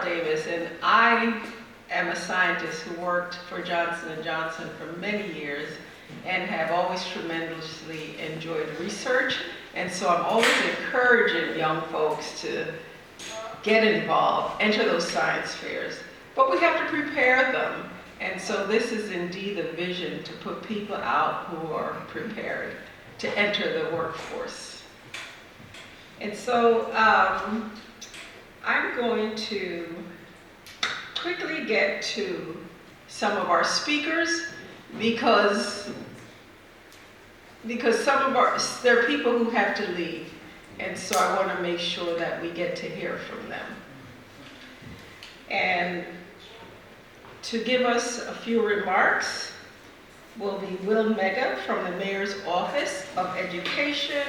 Laura Davis, and I am a scientist who worked for Johnson & Johnson for many years and have always tremendously enjoyed research. And so I'm always encouraging young folks to get involved, enter those science fairs. But we have to prepare them. And so this is indeed the vision, to put people out who are prepared to enter the workforce. And so I'm going to quickly get to some of our speakers because some of there are people who have to leave. And so I want to make sure that we get to hear from them. And to give us a few remarks will be Will Mega from the Mayor's Office of Education,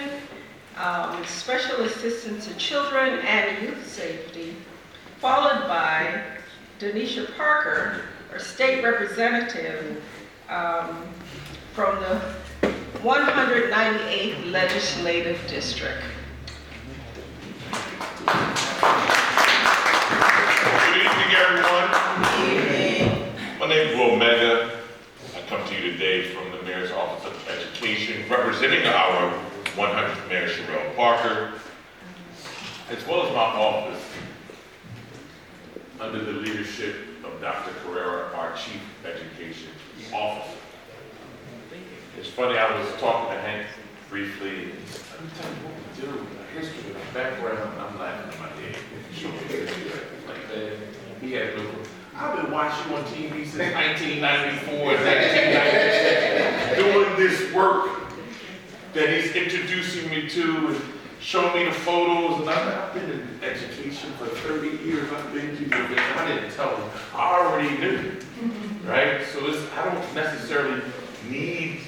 Special Assistant to Children and Youth Safety, followed by Denisha Parker, our state representative from the 198th Legislative District. Good evening, everyone. Good evening. My name is Will Mega. I come to you today from the Mayor's Office of Education, representing our 100th Mayor, Sherelle Parker, as well as my office, under the leadership of Dr. Carrera, our Chief Education Officer. It's funny, I was talking to Hank briefly, and I'm telling you what we do, the history of the background, I'm laughing in my head. Like that. He had no clue. I've been watching on TV since 1994 and 1996, doing this work that he's introducing me to and showing me the photos. And I've been in education for 30 years. I've been to the event. I didn't tell him. I already knew, right? So I don't necessarily need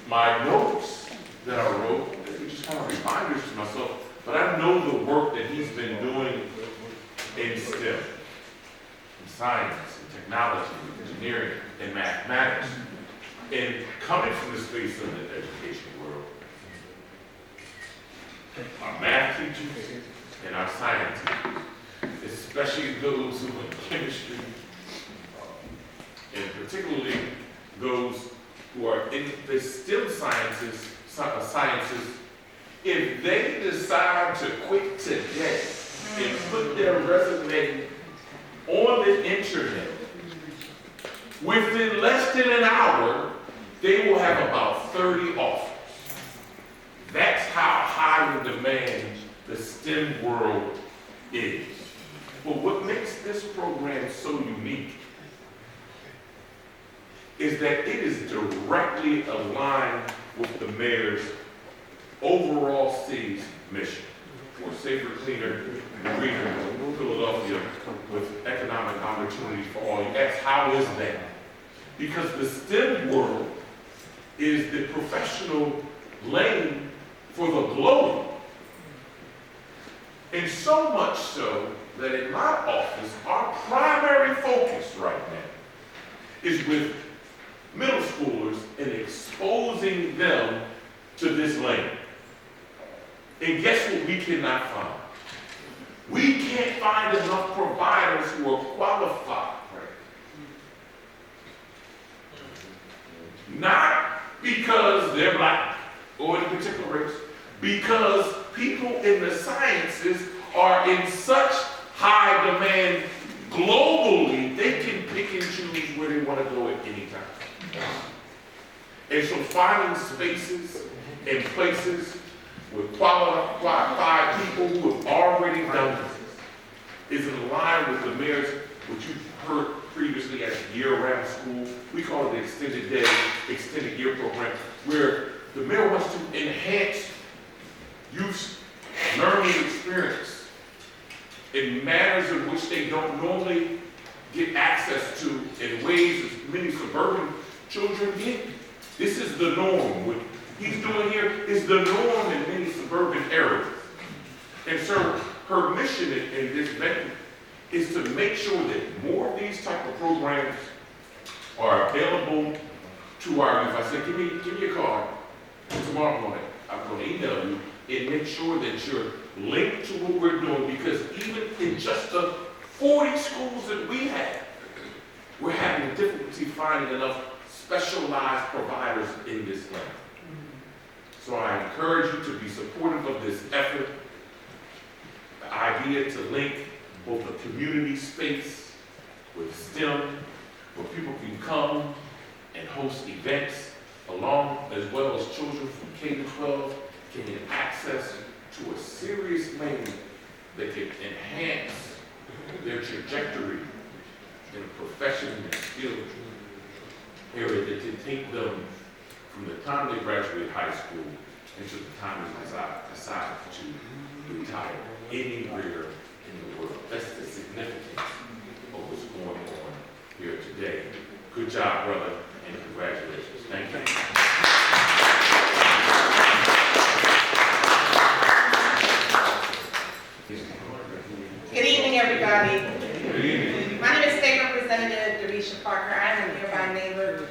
my notes that I wrote. They're just kind of reminders to myself. But I know the work that he's been doing in STEM, in science, in technology, engineering, and mathematics. And coming from the space of the education world, our math teachers and our science teachers, especially those who are in chemistry, and particularly those who are in the STEM sciences, if they decide to quit today and put their resume on the internet, within less than an hour, they will have about 30 offers. That's how high in demand the STEM world is. But what makes this program so unique is that it is directly aligned with the mayor's overall city's mission for a safer, cleaner, greener Philadelphia with economic opportunities for all. You ask, how is that? Because the STEM world is the professional lane for the globe. And so much so that in my office, our primary focus right now is with middle schoolers and exposing them to this lane. And guess what we cannot find? We can't find enough providers who are qualified. Not because they're black or in a particular race, because people in the sciences are in such high demand globally, they can pick and choose where they want to go at any time. And so finding spaces and places with qualified people who have already done this is in line with the mayor's, what you've heard previously as year-round school. We call it the extended day, extended year program, where the mayor wants to enhance youth's learning experience in manners in which they don't normally get access to, in ways that many suburban children get. This is the norm. What he's doing here is the norm in many suburban areas. And so her mission in this venue is to make sure that more of these type of programs are available to our youth. I said, give me a card. Tomorrow morning, I'm going to email you and make sure that you're linked to what we're doing, because even in just a 40 schools that we have, we're having a difficulty finding enough specialized providers in this land. So I encourage you to be supportive of this effort. The idea to link both a community space with STEM, where people can come and host events, along as well as children from K to 12 can get access to a serious lane that can enhance their trajectory in a profession and skill area that can take them from the time they graduate high school into the time they decide to retire anywhere in the world. That's the significance of what's going on here today. Good job, brother, and congratulations. Thank you. Good evening, everybody. Good evening. My name is State Representative Derisha Parker. I'm a nearby neighbor.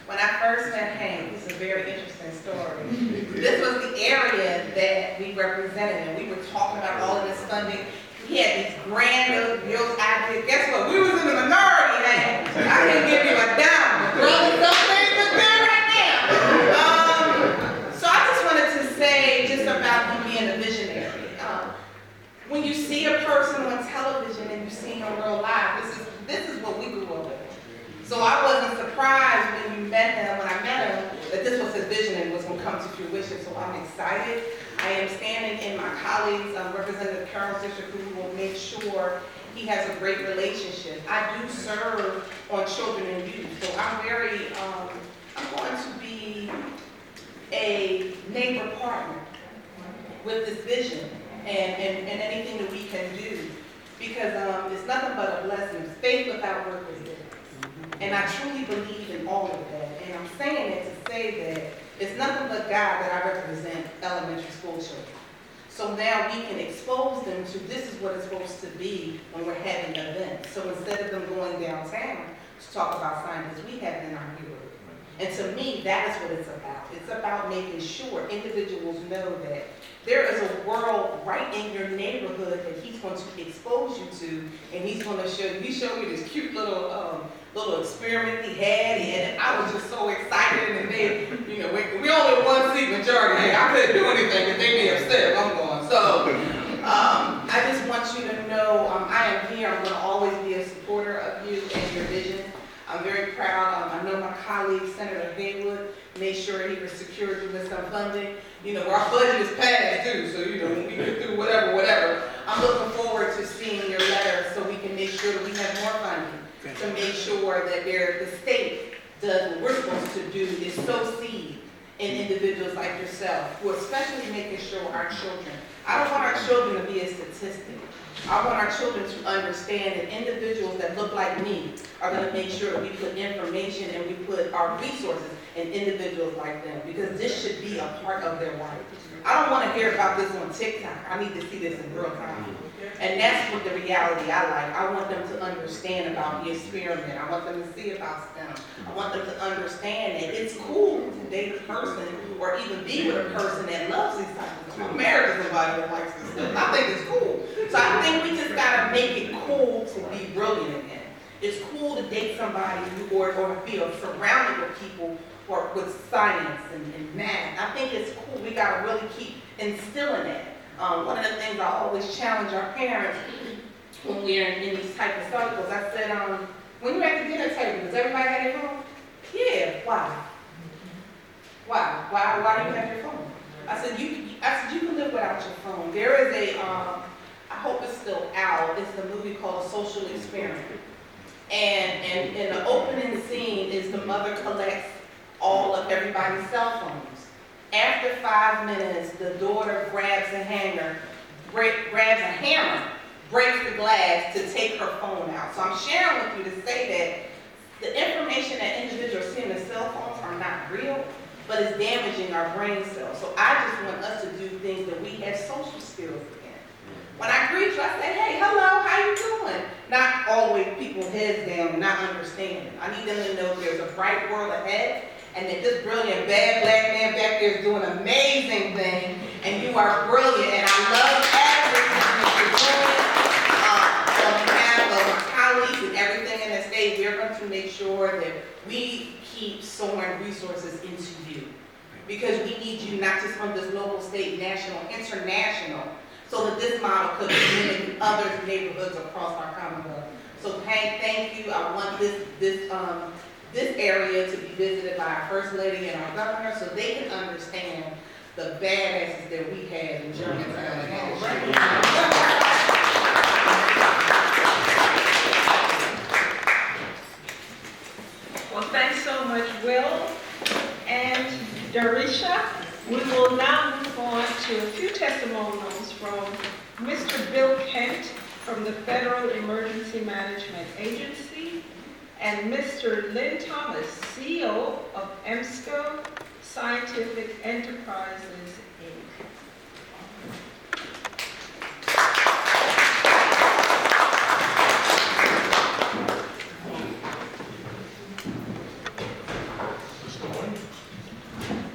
When I first met Hank, this is a very interesting story. This was the area that we represented, and we were talking about all of this funding. He had these grand ideas. Guess what? We was in the minority, man. I can't give you a dime. Brother, some things look good right now. So I just wanted to say just about him being a visionary. When you see a person on television and you see him real life, this is what we grew up with. So I wasn't surprised when I met him, that this was his vision and was going to come to fruition. So I'm excited. I am standing in my colleagues, Representative Carroll's district, who will make sure he has a great relationship. I do serve on children and youth, so I'm going to be a neighbor partner with this vision and anything that we can do, because it's nothing but a blessing. Faith without work is dead. And I truly believe in all of that. And I'm saying it to say that it's nothing but God that I represent elementary school children. So now we can expose them to this is what it's supposed to be when we're having events. So instead of them going downtown to talk about science, we have in our neighborhood. And to me, that is what it's about. It's about making sure individuals know that there is a world right in your neighborhood that he's going to expose you to, and he's going to show you. He showed me this cute little experiment he had, and I was just so excited. And they, we only one seat majority. Hey, I couldn't do anything, but they be upset. I'm going. So I just want you to know I am here. I'm going to always be a supporter of you and your vision. I'm very proud. I know my colleague, Senator Haywood, made sure he was secured you with some funding. Our budget is passed too, so when we get through whatever. I'm looking forward to seeing your letter so we can make sure that we have more funding to make sure that the state does what we're supposed to do, is sow seed in individuals like yourself, who are especially making sure our children. I don't want our children to be a statistic. I want our children to understand that individuals that look like me are going to make sure that we put information and we put our resources in individuals like them, because this should be a part of their life. I don't want to hear about this on TikTok. I need to see this in real time. And that's what the reality I like. I want them to understand about the experiment. I want them to see about STEM. I want them to understand that it's cool to date a person or even be with a person that loves these types of things. I'm married to somebody that likes this stuff. I think it's cool. So I think we just gotta make it cool to be brilliant again. It's cool to date somebody or be surrounded with people or with science and math. I think it's cool. We gotta really keep instilling it. One of the things I always challenge our parents when we're in these type of circles, I said, when you're at the dinner table, does everybody have their phone? Yeah. Why? Why do you have your phone? I said you can live without your phone. There is I hope it's still out. It's a movie called A Social Experiment. And in the opening scene is the mother collects all of everybody's cell phones. After 5 minutes, the daughter grabs a hammer, breaks the glass to take her phone out. So I'm sharing with you to say that the information that individuals see in their cell phones are not real, but it's damaging our brain cells. So I just want us to do things that we have social skills again. When I greet you, I say, hey, hello, how you doing? Not always people heads down and not understanding. I need them to know there's a bright world ahead, and that this brilliant bad black man back there is doing an amazing thing, and you are brilliant, and I love everything that you're doing. make sure that we keep sowing resources into you. Because we need you not just from this local, state, national, international, so that this model could be mimicked in other neighborhoods across our Commonwealth. So Hank, thank you. I want this area to be visited by our First Lady and our Governor so they can understand the badasses that we had in Germantown. Well, thanks so much, Will and Darisha. We will now move on to a few testimonials from Mr. Bill Kent from the Federal Emergency Management Agency and Mr. Lynn Thomas, CEO of EMSCO Scientific Enterprises, Inc.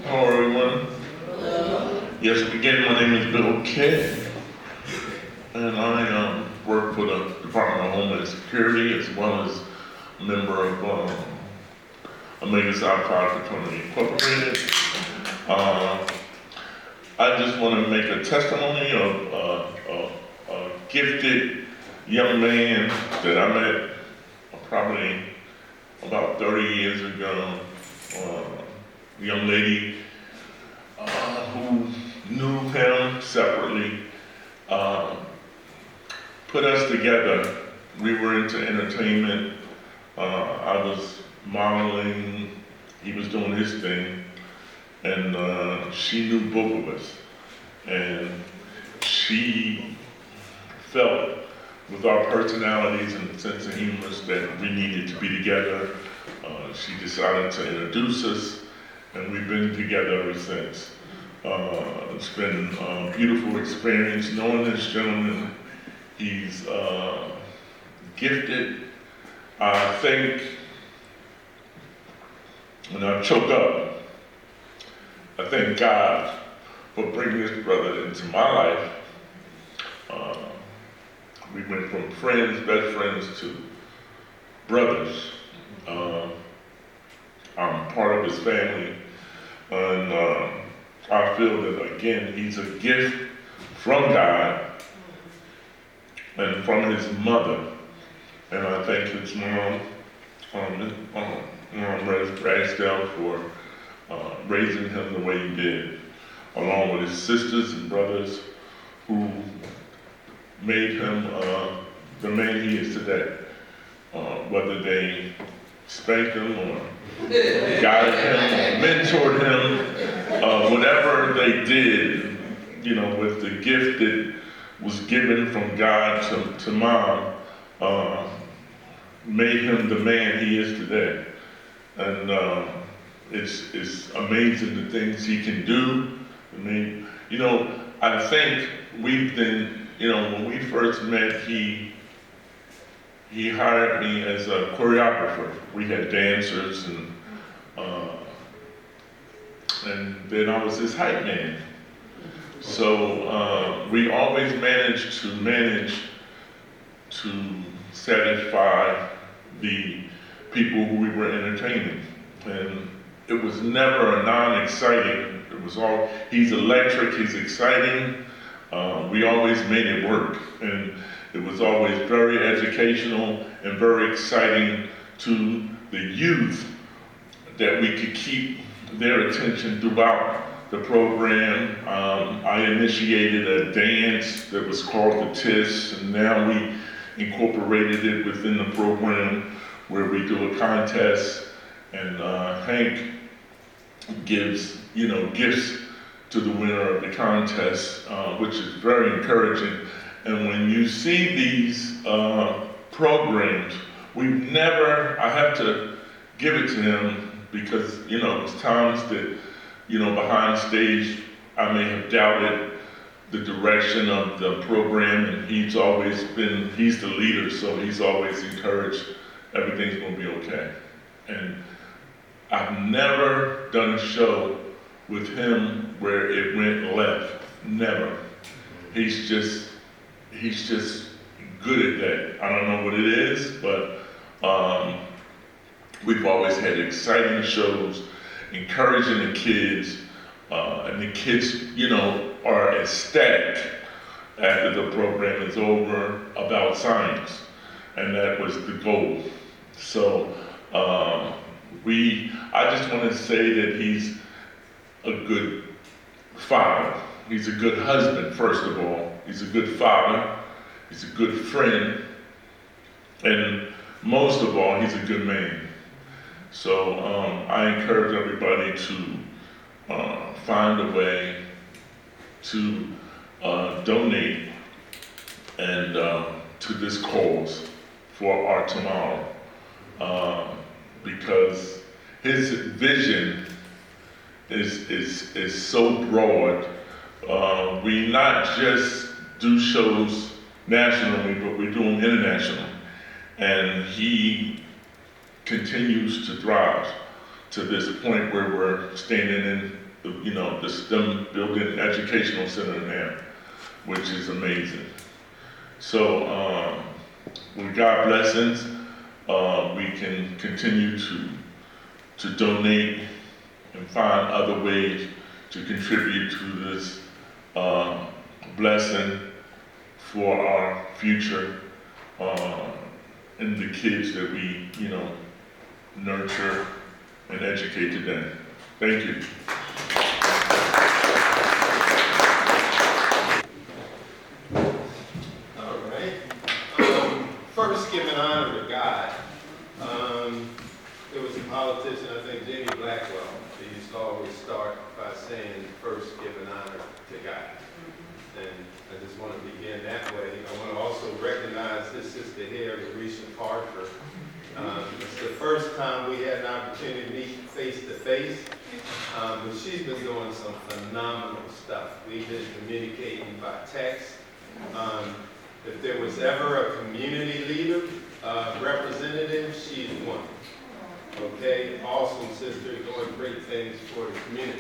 Hello, everyone. Hello. Yes, again, my name is Bill Kent, and I work for the Department of Homeland Security as well as a member of Omega Psi Phi Fraternity Incorporated. I just want to make a testimony of a gifted young man that I met probably about 30 years ago. A young lady who knew him separately put us together. We were into entertainment. I was modeling, he was doing his thing, and she knew both of us. And she felt with our personalities and sense of humor that we needed to be together. She decided to introduce us, and we've been together ever since. It's been a beautiful experience knowing this gentleman. He's gifted. I think, when I choke up, I thank God for bringing this brother into my life. We went from friends, best friends, to brothers. I'm part of his family, and I feel that, again, he's a gift from God and from his mother. And I thank his mom, Ragsdale, for raising him the way he did, along with his sisters and brothers who made him the man he is today. Whether they spanked him or guided him or mentored him, whatever they did, you know, with the gift that was given from God to mom, made him the man he is today. And it's amazing the things he can do. I mean, you know, I think we've been, you know, when we first met, he hired me as a choreographer. We had dancers, and then I was his hype man. So we always managed to satisfy the people who we were entertaining. And it was never a non-exciting. It was all, he's electric, he's exciting. We always made it work. And it was always very educational and very exciting to the youth that we could keep their attention throughout the program. I initiated a dance that was called the TIS, and now we incorporated it within the program where we do a contest, and Hank gives, you know, gifts to the winner of the contest, which is very encouraging. And when you see these programs, I have to give it to him because, you know, it's times that, you know, behind stage, I may have doubted the direction of the program, and he's the leader, so he's always encouraged everything's gonna be okay. And I've never done a show with him where it went left, never. He's just good at that. I don't know what it is, but We've always had exciting shows, encouraging the kids, and the kids, are ecstatic after the program is over about science, and that was the goal. So I just want to say that he's a good father. He's a good husband, first of all. He's a good father. He's a good friend. And most of all, he's a good man. So I encourage everybody to find a way to donate and to this cause for our tomorrow, because his vision is so broad. We not just do shows nationally, but we do them internationally, and he continues to thrive to this point where we're standing in the STEM building educational center now, which is amazing. So with God blessings, we can continue to donate and find other ways to contribute to this blessing for our future and the kids that we, nurture and educate today. Thank you. All right. First, giving honor to God. There was a politician, I think Jamie Blackwell, he used to always start by saying, first, giving honor to God. And I just want to begin that way. I want to also recognize this sister here, Larisha Parker. It's the first time we had an opportunity to meet face to face, but she's been doing some phenomenal stuff. We've been communicating by text. If there was ever a community leader, representative, she's one. Okay, awesome sister, doing great things for the community.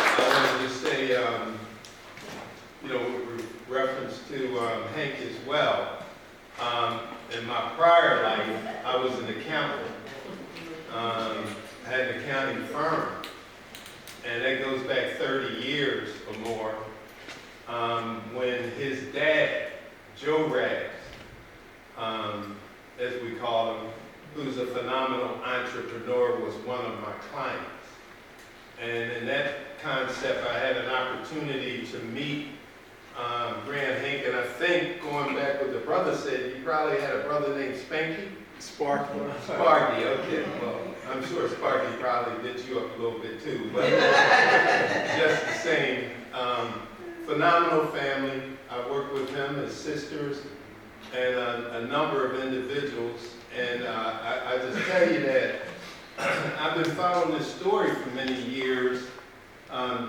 I wanted to say, with reference to Hank as well, in my prior life, I was an accountant. I had an accounting firm, and that goes back 30 years or more, when his dad, Joe Rags, as we call him, who's a phenomenal entrepreneur, was one of my clients. And in that concept, I had an opportunity to meet Grant Hank, and I think, going back what the brother said, you probably had a brother named Spanky? Sparky. Sparky, okay. Well, I'm sure Sparky probably lit you up a little bit too, but just the same. Phenomenal family. I worked with him, his sisters, and a number of individuals. And I just tell you that I've been following this story for many years.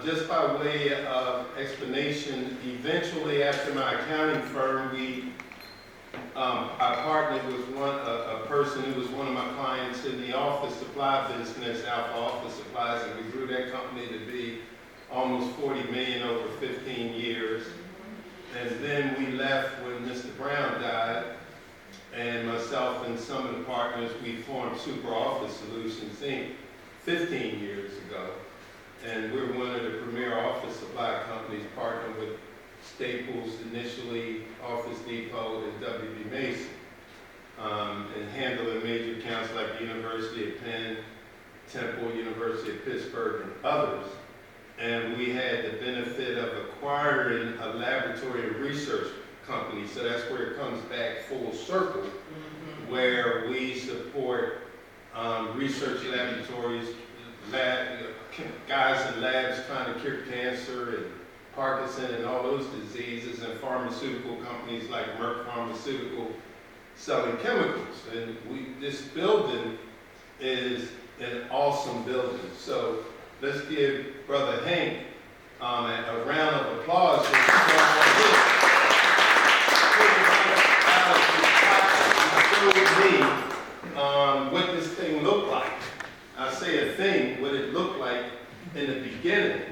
Just by way of explanation, eventually after my accounting firm, I partnered with a person who was one of my clients in the office supply business, Alpha Office Supplies, and we grew that company to be almost 40 million over 15 years. And then we left when Mr. Brown died, and myself and some of the partners, we formed Super Office Solutions, Inc. 15 years ago. And we're one of the premier office supply companies, partnering with Staples initially, Office Depot, and WB Mason, and handling major accounts like the University of Penn, Temple, University of Pittsburgh, and others. And we had the benefit of acquiring a laboratory and research company, so that's where it comes back full circle, where we support research laboratories, guys in labs trying to cure cancer and Parkinson and all those diseases, and pharmaceutical companies like Merck Pharmaceutical selling chemicals. And this building is an awesome building. So let's give Brother Hank a round of applause. What this thing looked like. I say a thing, what it looked like in the beginning,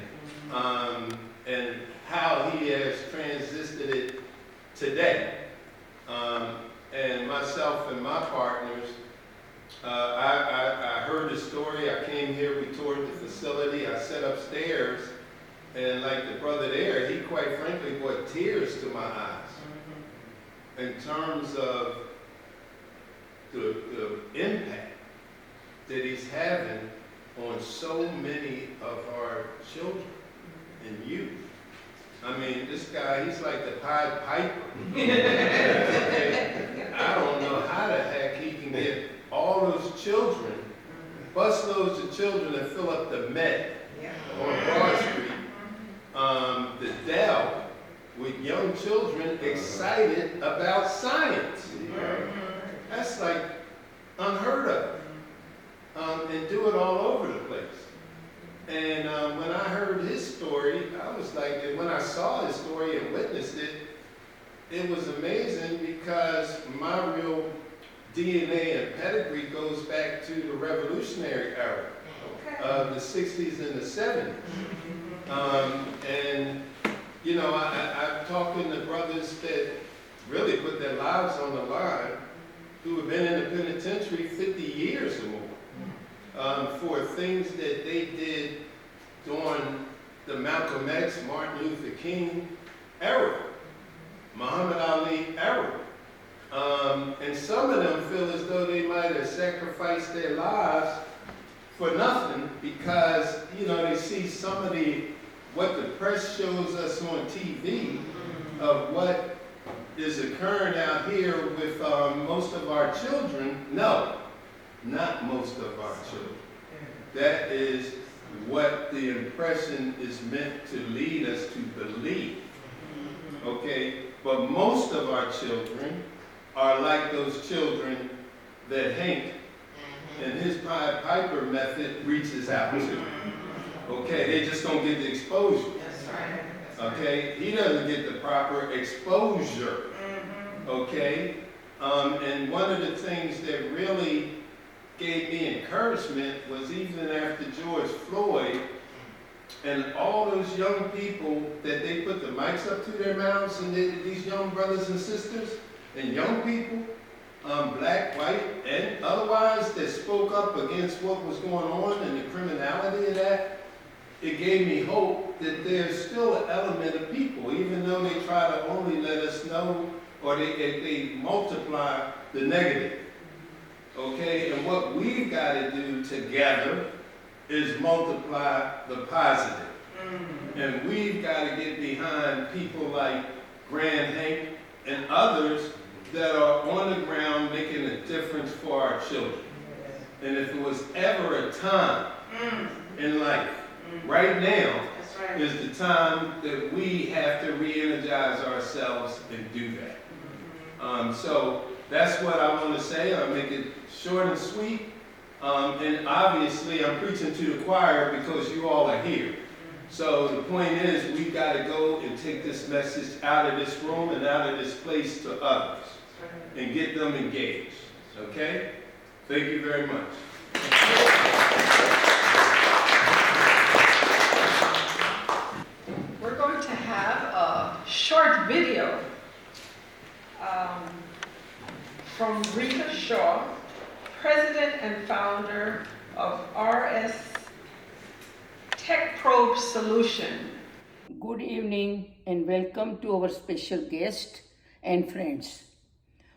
and how he has transited it today. And my myself and my partners, I heard the story. I came here, we toured the facility, I sat upstairs, and like the brother there, he quite frankly brought tears to my eyes in terms of the impact that he's having on so many of our children and youth. I mean, this guy, he's like the Pied Piper. I don't know how the heck he can get all those children, busloads of children that fill up the Met on Broad Street, the Dell, with young children excited about science. That's like unheard of. And do it all over the place. And when I heard his story, I was like, and when I saw his story and witnessed it, it was amazing because my real DNA and pedigree goes back to the revolutionary era of the 60s and the 70s. And, you know, I'm talking to brothers that really put their lives on the line who have been in the penitentiary 50 years or more. For things that they did during the Malcolm X, Martin Luther King era, Muhammad Ali era. And some of them feel as though they might have sacrificed their lives for nothing because, you know, they see some of what the press shows us on TV of what is occurring out here with most of our children. No. Not most of our children. That is what the impression is meant to lead us to believe. Okay? But most of our children are like those children that Hank and his Pied Piper method reaches out to. Okay? They just don't get the exposure. Okay? He doesn't get the proper exposure. Okay? And one of the things that really gave me encouragement was even after George Floyd and all those young people that they put the mics up to their mouths and these young brothers and sisters and young people, black, white, and otherwise that spoke up against what was going on and the criminality of that, it gave me hope that there's still an element of people, even though they try to only let us know or they multiply the negative. Okay, and what we've got to do together is multiply the positive. And we've got to get behind people like Grand Hank and others that are on the ground making a difference for our children. And if it was ever a time in life, right now is the time that we have to re-energize ourselves and do that. So that's what I want to say. I'll make it short and sweet. And obviously I'm preaching to the choir because you all are here. So the point is we've got to go and take this message out of this room and out of this place to others and get them engaged. Okay? Thank you very much. We're going to have a short video from Rita Shaw, President and founder of RS Tech Probe Solution. Good evening and welcome to our special guest and friends.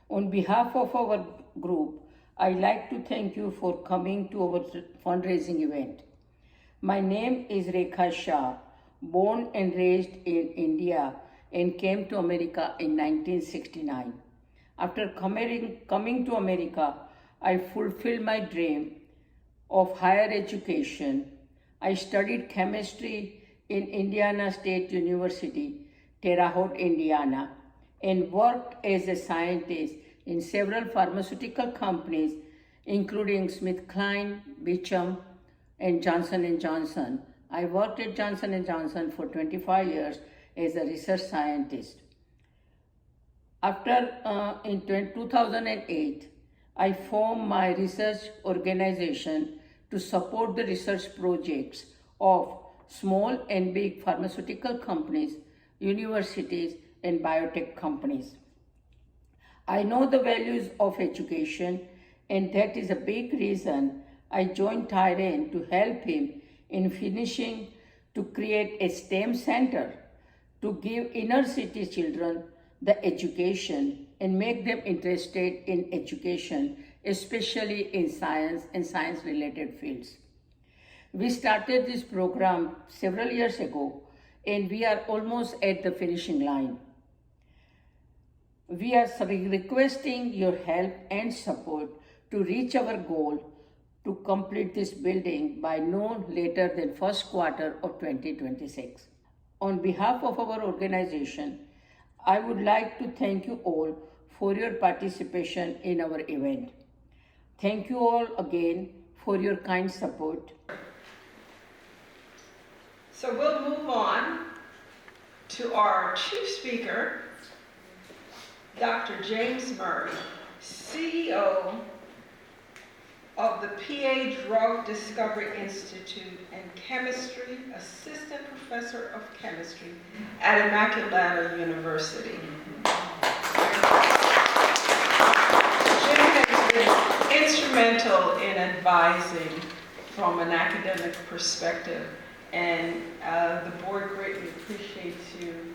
On behalf of our group, I'd like to thank you for coming to our fundraising event. My name is Rekha Shah, born and raised in India and came to America in 1969. After coming to America, I fulfilled my dream of higher education. I studied chemistry in Indiana State University, Terre Haute, Indiana, and worked as a scientist in several pharmaceutical companies, including SmithKline, Beecham, and Johnson & Johnson. I worked at Johnson & Johnson for 25 years as a research scientist. After, in 2008, I formed my research organization to support the research projects of small and big pharmaceutical companies, universities, and biotech companies. I know the values of education, and that is a big reason I joined Tyrion to help him in finishing to create a STEM center to give inner city children the education and make them interested in education, especially in science and science related fields. We started this program several years ago and we are almost at the finishing line. We are requesting your help and support to reach our goal to complete this building by no later than first quarter of 2026. On behalf of our organization, I would like to thank you all for your participation in our event. Thank you all again for your kind support. So we'll move on to our chief speaker, Dr. James Murray, CEO of the PA Drug Discovery Institute and Chemistry, Assistant Professor of Chemistry at Immaculata University. Jim has been instrumental in advising from an academic perspective, and the board greatly appreciates you,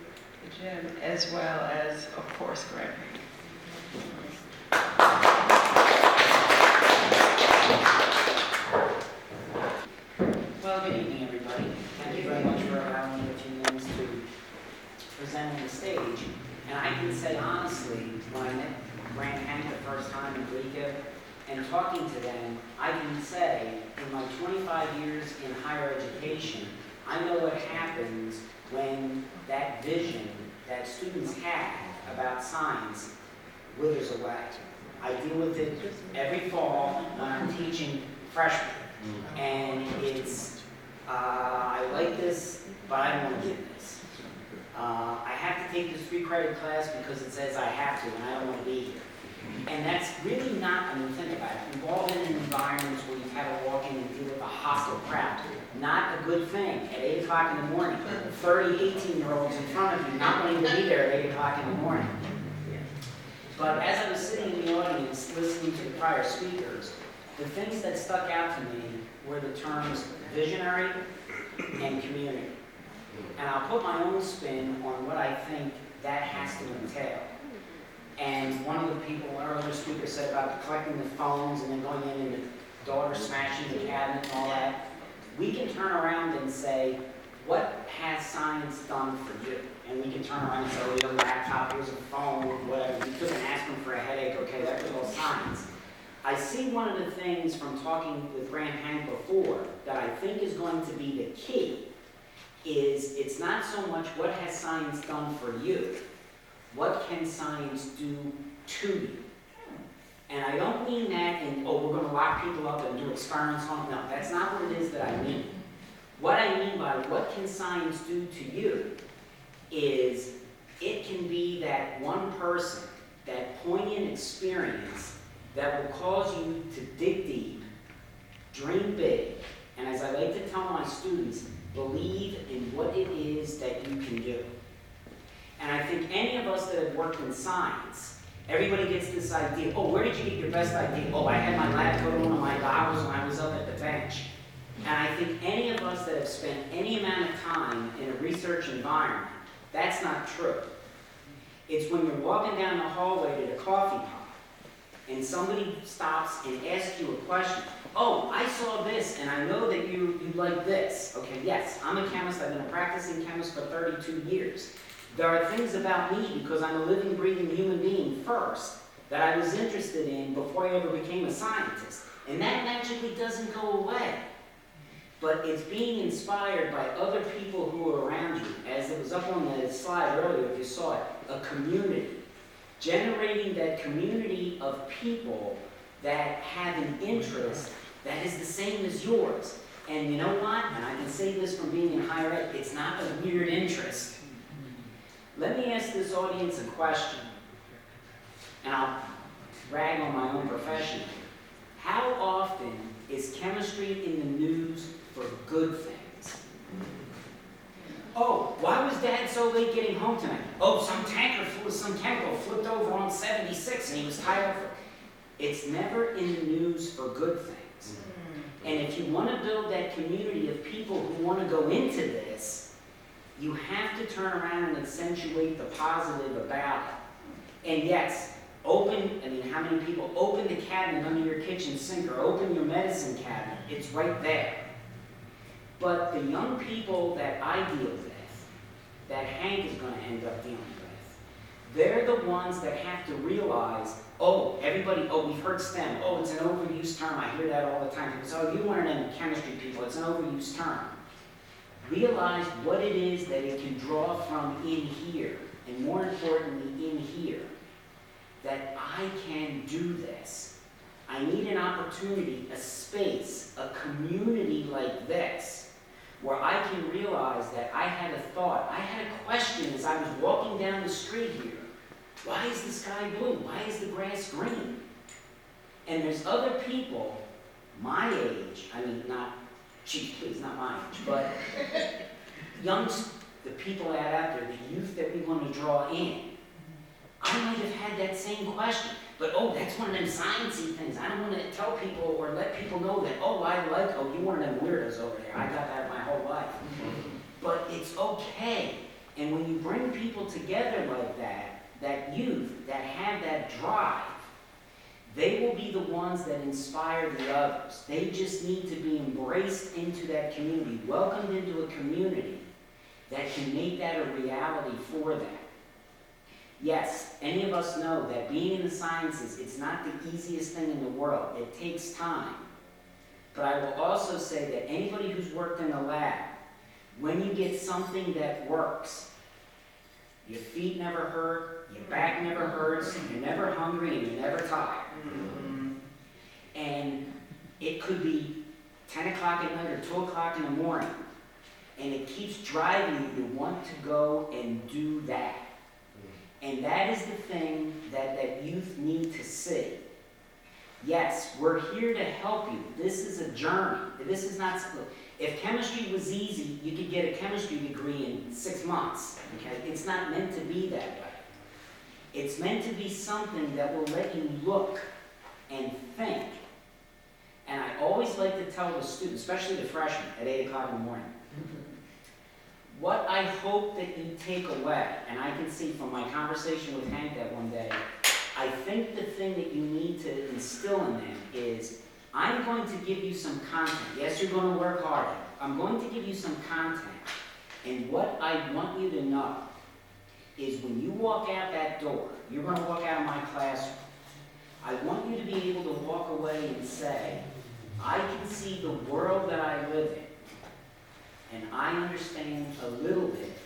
Jim, as well as, of course, Grant. Well, good evening, everybody. Thank you very much for allowing me a few minutes to present on the stage. And I can say honestly, when I met Grant Hank the first time in Rica and talking to them, I can say in my 25 years in higher education, I know what happens when that vision that students have about science withers away. I deal with it every fall when I'm teaching freshmen. And it's, I like this, but I don't want to do this. I have to take this 3-credit class because it says I have to and I don't want to be here. And that's really not, I mean, think about it. We've all been in environments where you've had to walk in and deal with a hostile crowd. Not a good thing at 8 o'clock in the morning. 30 18-year-olds in front of you not wanting to be there at 8 o'clock in the morning. But as I was sitting in the audience listening to the prior speakers, the things that stuck out to me were the terms visionary and community. And I'll put my own spin on what I think that has to entail. And one of the people, an earlier speaker, said about collecting the phones and then going in and the daughter smashing the cabinet and all that. We can turn around and say, what has science done for you? And we can turn around and say, oh, here's a laptop, here's a phone, whatever. You couldn't ask them for a headache, okay, that was all science. I see one of the things from talking with Grant Hank before that I think is going to be the key is it's not so much what has science done for you, what can science do to you? And I don't mean that in, oh, we're going to lock people up and do experiments on them. No, that's not what it is that I mean. What I mean by what can science do to you is it can be that one person, that poignant experience that will cause you to dig deep, dream big, and as I like to tell my students, believe in what it is that you can do. And I think any of us that have worked in science, everybody gets this idea, oh, where did you get your best idea? Oh, I had my lab coat on and my goggles when I was up at the bench. And I think any of us that have spent any amount of time in a research environment, that's not true. It's when you're walking down the hallway to the coffee pot, and somebody stops and asks you a question. Oh, I saw this, and I know that you like this. Okay, yes, I'm a chemist. I've been a practicing chemist for 32 years. There are things about me, because I'm a living, breathing human being first, that I was interested in before I ever became a scientist. And that magically doesn't go away. But it's being inspired by other people who are around you, as it was up on the slide earlier, if you saw it, a community. Generating that community of people that have an interest that is the same as yours. And you know what? And I can say this from being in higher ed, it's not a weird interest. Let me ask this audience a question, and I'll brag on my own profession. How often is chemistry in the news for good things? Oh, why was Dad so late getting home tonight? Oh, some tanker full of some chemical flipped over on 76 and he was tied up. It's never in the news for good things. And if you want to build that community of people who want to go into this, you have to turn around and accentuate the positive about it. And yes, how many people open the cabinet under your kitchen sink or open your medicine cabinet? It's right there. But the young people that I deal with, that Hank is going to end up dealing with, they're the ones that have to realize, we've heard STEM. Oh, it's an overused term. I hear that all the time. People say, oh, you one of them chemistry people. It's an overused term. Realize what it is that it can draw from in here, and more importantly, in here, that I can do this. I need an opportunity, a space, a community like this, where I can realize that I had a thought, I had a question as I was walking down the street here. Why is the sky blue? Why is the grass green? And there's other people my age, chief, please, not my age, but the people that are out there, the youth that we want to draw in. I might have had that same question, but that's one of them sciencey things. I don't want to tell people or let people know that, you're one of them weirdos over there. I got that my whole life. But it's okay. And when you bring people together like that youth that have that drive, they will be the ones that inspire the others. They just need to be embraced into that community, welcomed into a community that can make that a reality for them. Yes, any of us know that being in the sciences, it's not the easiest thing in the world. It takes time. But I will also say that anybody who's worked in a lab, when you get something that works, your feet never hurt, your back never hurts, you're never hungry, and you're never tired. And it could be 10 o'clock at night or 2 o'clock in the morning, and it keeps driving you to want to go and do that. And that is the thing that youth need to see. Yes, we're here to help you. This is a journey. This is not, if chemistry was easy, you could get a chemistry degree in 6 months. Okay? It's not meant to be that way. It's meant to be something that will let you look and think. And I always like to tell the students, especially the freshmen at 8 o'clock in the morning, what I hope that you take away, and I can see from my conversation with Hank that one day, I think the thing that you need to instill in them is, I'm going to give you some content. Yes, you're going to work hard. I'm going to give you some content. And what I want you to know is when you walk out that door, you're going to walk out of my classroom, I want you to be able to walk away and say, I can see the world that I live in, and I understand a little bit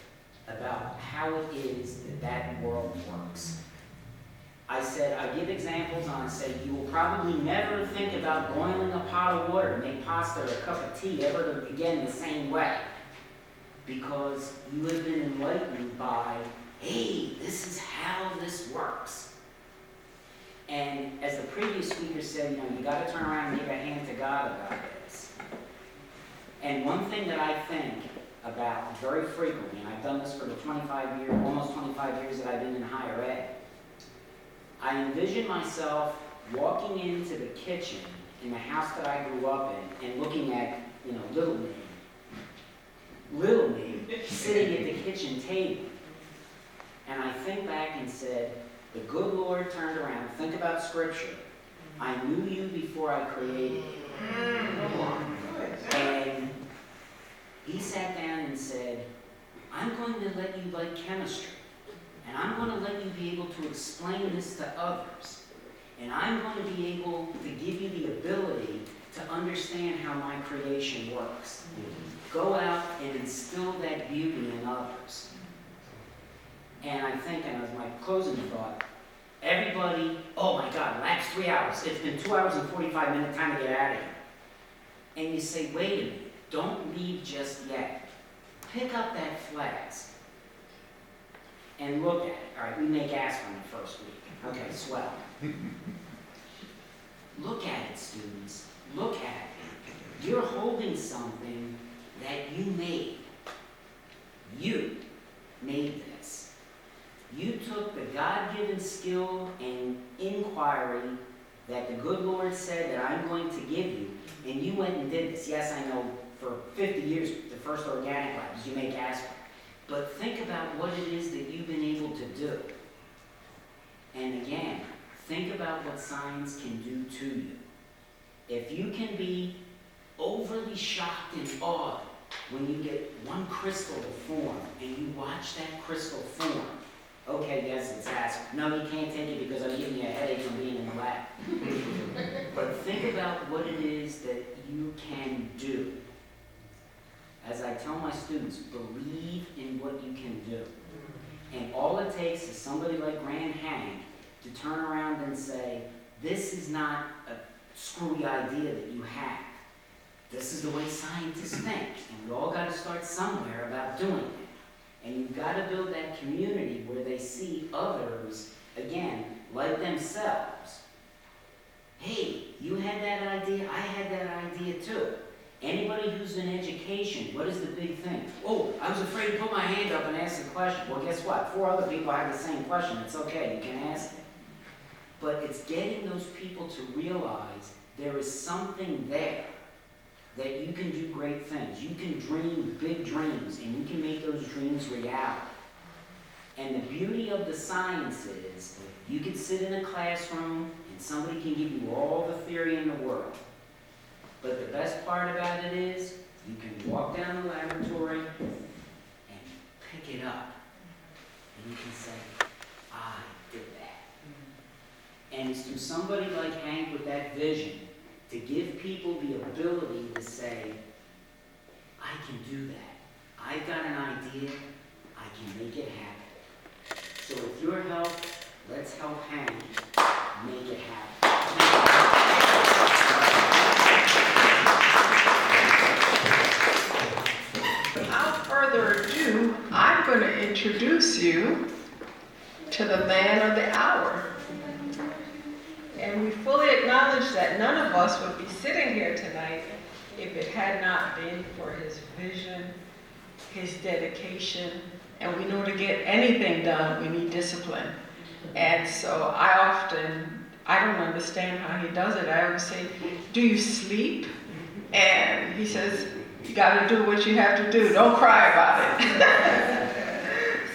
about how it is that world works. I said, I give examples, and I say, you will probably never think about boiling a pot of water to make pasta or a cup of tea ever again the same way, because you have been enlightened by, hey, this is how this works. And as the previous speaker said, you got to turn around and give a hand to God about this. And one thing that I think about very frequently, and I've done this for the almost 25 years that I've been in higher ed, I envision myself walking into the kitchen in the house that I grew up in and looking at, little me sitting at the kitchen table. And I think back and said, the good Lord turned around, think about scripture. I knew you before I created you. And he sat down and said, I'm going to let you like chemistry. And I'm going to let you be able to explain this to others. And I'm going to be able to give you the ability to understand how my creation works. Go out and instill that beauty in others. And I think, and as my closing thought, everybody, oh my God, lab's 3 hours. It's been 2 hours and 45 minutes, time to get out of here. And you say, wait a minute, don't leave just yet. Pick up that flask and look at it. All right, we make aspirin the first week. Okay, swell. Look at it, students. Look at it. You're holding something that you made. You made this. You took the God-given skill and inquiry that the good Lord said that I'm going to give you, and you went and did this. Yes, I know for 50 years, the first organic labs, you make aspirin. But think about what it is that you've been able to do. And again, think about what science can do to you. If you can be overly shocked and awed when you get one crystal to form and you watch that crystal form, okay, yes, it's aspirin. No, you can't take it because I'm giving you a headache from being in the lab. But think about what it is that you can do. As I tell my students, believe in what you can do. And all it takes is somebody like Grand Hank to turn around and say, this is not a screwy idea that you have. This is the way scientists think. And we all got to start somewhere about doing it. And you've got to build that community where they see others, again, like themselves. Hey, you had that idea, I had that idea too. Anybody who's in education, what is the big thing? Oh, I was afraid to put my hand up and ask the question. Well, guess what? 4 other people have the same question. It's okay, you can ask it. But it's getting those people to realize there is something there that you can do great things. You can dream big dreams, and you can make those dreams reality. And the beauty of the science is you can sit in a classroom and somebody can give you all the theory in the world. But the best part about it is you can walk down the laboratory and pick it up. And you can say, I did that. And it's to somebody like Hank with that vision to give people the ability to say, I can do that. I've got an idea. I can make it happen. So with your help, let's help Hank make it happen. Without further ado, I'm going to introduce you to the man of the hour. And we fully acknowledge that none of us would be sitting here tonight if it had not been for his vision, his dedication, and we know to get anything done, we need discipline. And so I don't understand how he does it. I always say, do you sleep? And he says, you got to do what you have to do. Don't cry about it.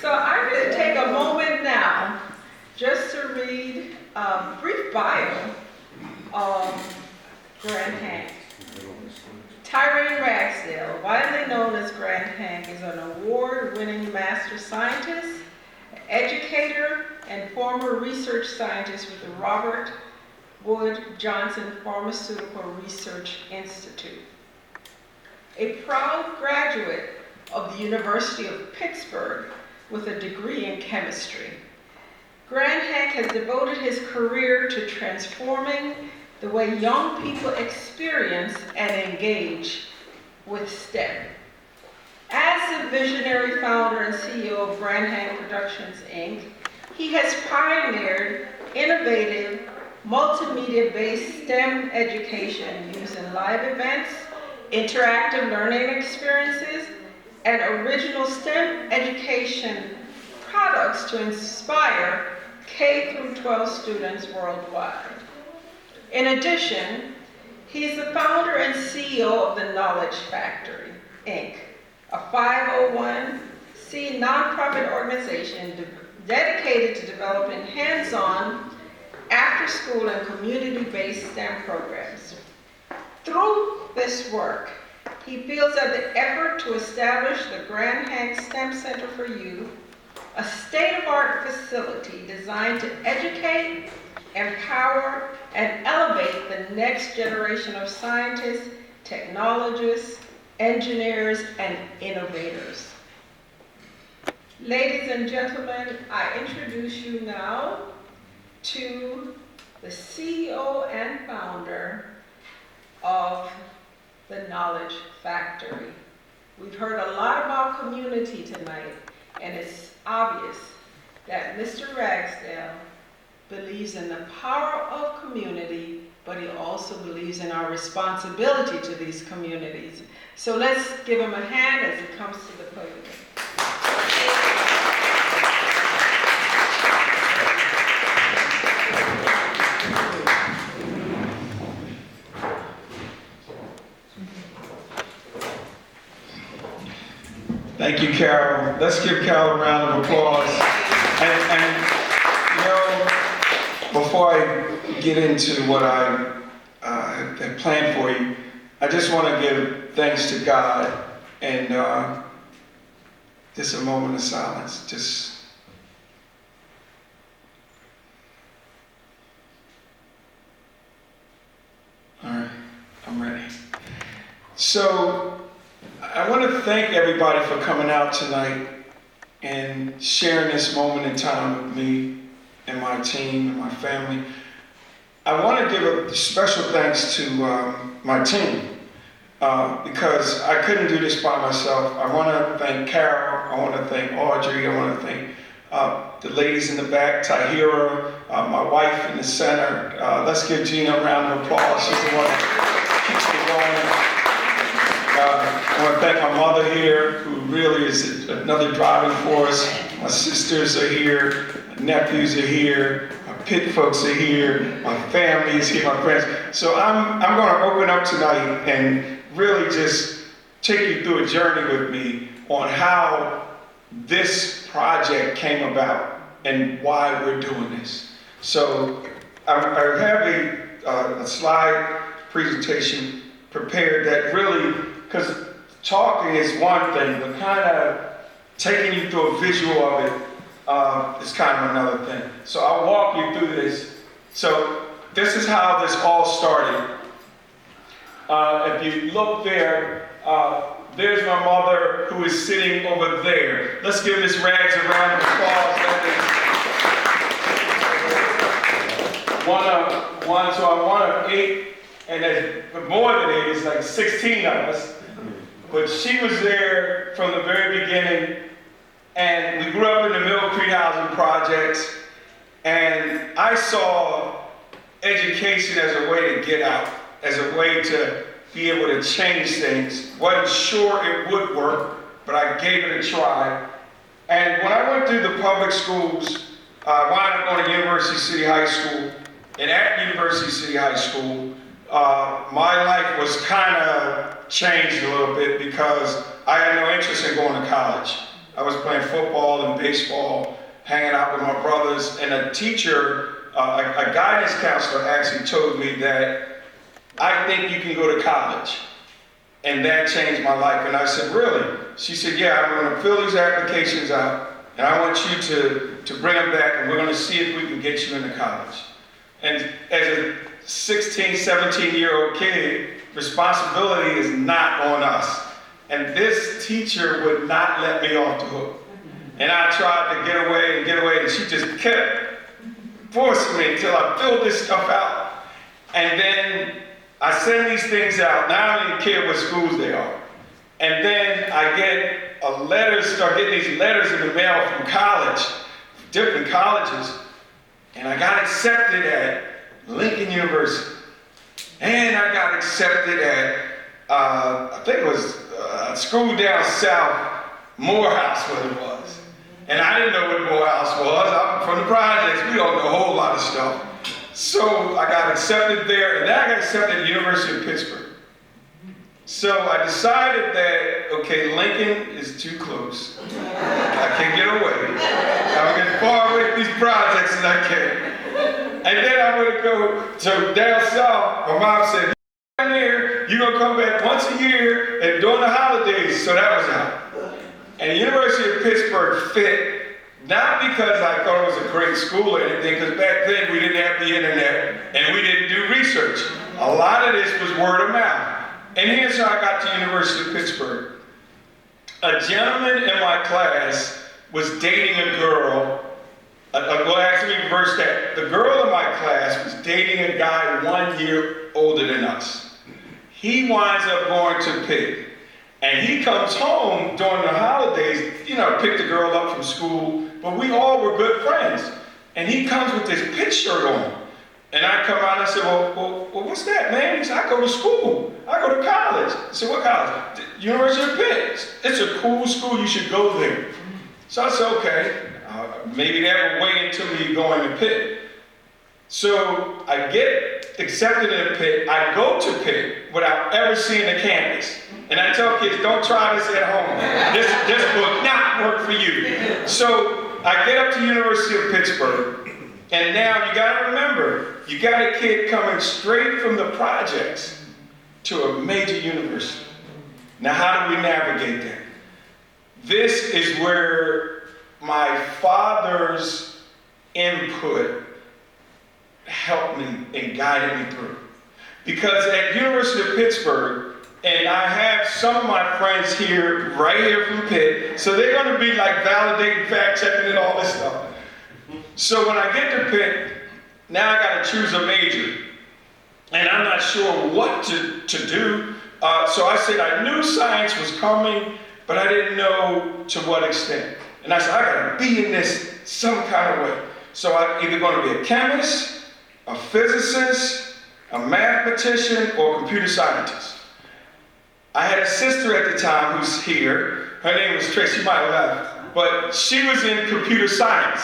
So I'm going to take a moment now just to read a brief bio of Grand Hank. Tyrone Ragsdale, widely known as Grand Hank, is an award-winning master scientist, educator, and former research scientist with the Robert Wood Johnson Pharmaceutical Research Institute. A proud graduate of the University of Pittsburgh with a degree in chemistry, Grand Hank has devoted his career to transforming the way young people experience and engage with STEM. As the visionary founder and CEO of Grand Hank Productions, Inc., he has pioneered innovative, multimedia-based STEM education using live events, interactive learning experiences, and original STEM education products to inspire K-12 students worldwide. In addition, he is the founder and CEO of the Knowledge Factory, Inc., a 501c nonprofit organization dedicated to developing hands-on, after-school, and community-based STEM programs. Through this work, he feels that the effort to establish the Grand Hank STEM Center for Youth, a state-of-the-art facility designed to educate, empower, and elevate the next generation of scientists, technologists, engineers, and innovators. Ladies and gentlemen, I introduce you now to the CEO and founder of the Knowledge Factory. We've heard a lot about community tonight, and it's obvious that Mr. Ragsdale believes in the power of community, but he also believes in our responsibility to these communities. So let's give him a hand as he comes to the podium. Thank you, Carol. Let's give Carol a round of applause. And you know, before I get into what I have planned for you, I just want to give thanks to God and just a moment of silence. Just. All right, I'm ready. So, I want to thank everybody for coming out tonight and sharing this moment in time with me and my team and my family. I want to give a special thanks to my team because I couldn't do this by myself. I want to thank Carol, I want to thank Audrey, I want to thank the ladies in the back, Tahira, my wife in the center. Let's give Gina a round of applause. She's the one that keeps me going. I want to thank my mother here, who really is another driving force. My sisters are here, my nephews are here, my pit folks are here, my family is here, my friends. So I'm going to open up tonight and really just take you through a journey with me on how this project came about and why we're doing this. So I have a slide presentation prepared that really, because talking is one thing, but kind of taking you through a visual of it is kind of another thing. So I'll walk you through this. So this is how this all started. If you look there, there's my mother who is sitting over there. Let's give Miss Rags a round of applause. So I'm one of 8, and there's more than 8, it's like 16 of us. But she was there from the very beginning, and we grew up in the Mill Creek housing projects, and I saw education as a way to get out, as a way to be able to change things. Wasn't sure it would work, but I gave it a try. And when I went through the public schools, I wound up going to University City High School, and at University City High School, my life was kind of changed a little bit because I had no interest in going to college. I was playing football and baseball, hanging out with my brothers, and a teacher, a guidance counselor actually told me that I think you can go to college. And that changed my life. And I said, really? She said, yeah, I'm going to fill these applications out, and I want you to bring them back, and we're going to see if we can get you into college. And as a 16, 17-year-old kid, responsibility is not on us. And this teacher would not let me off the hook. And I tried to get away, and she just kept forcing me until I filled this stuff out. And then I send these things out. Now I don't even care what schools they are. And then I get start getting these letters in the mail from college, different colleges. And I got accepted at Lincoln University. And I got accepted at, I think it was a school down south, Morehouse, what it was. And I didn't know what Morehouse was. I'm from the projects. We don't know a whole lot of stuff. So I got accepted there, and then I got accepted at the University of Pittsburgh. So I decided that, okay, Lincoln is too close. I can't get away. I'm going to get far away from these projects as I can. And then I'm going to go to down south. My mom said, down here, you're going to come back once a year and during the holidays. So that was out. And the University of Pittsburgh fit, not because I thought it was a great school or anything, because back then we didn't have the internet and we didn't do research. A lot of this was word of mouth. And here's how I got to University of Pittsburgh. A gentleman in my class was dating a girl. Well, actually, reverse that. The girl in my class was dating a guy 1 year older than us. He winds up going to Pitt. And he comes home during the holidays, to pick the girl up from school, but we all were good friends. And he comes with this Pitt shirt on. And I come out and I said, well, what's that, man? He said, I go to school. I go to college. I said, what college? The University of Pitt. It's a cool school, you should go there. So I said, okay, maybe that will wait until me going to Pitt. So I get accepted in Pitt, I go to Pitt without ever seeing the campus. And I tell kids, don't try this at home. This will not work for you. So I get up to University of Pittsburgh, and now you gotta remember, you got a kid coming straight from the projects to a major university. Now how do we navigate that? This is where my father's input helped me and guided me through. Because at University of Pittsburgh, and I have some of my friends here, right here from Pitt, so they're gonna be like validating, fact checking and all this stuff. So when I get to Pitt, now I gotta choose a major. And I'm not sure what to do. So I said I knew science was coming, but I didn't know to what extent. And I said, I gotta be in this some kind of way. So I'm either gonna be a chemist, a physicist, a mathematician, or computer scientist. I had a sister at the time who's here. Her name was Tracy, she might have left, but she was in computer science.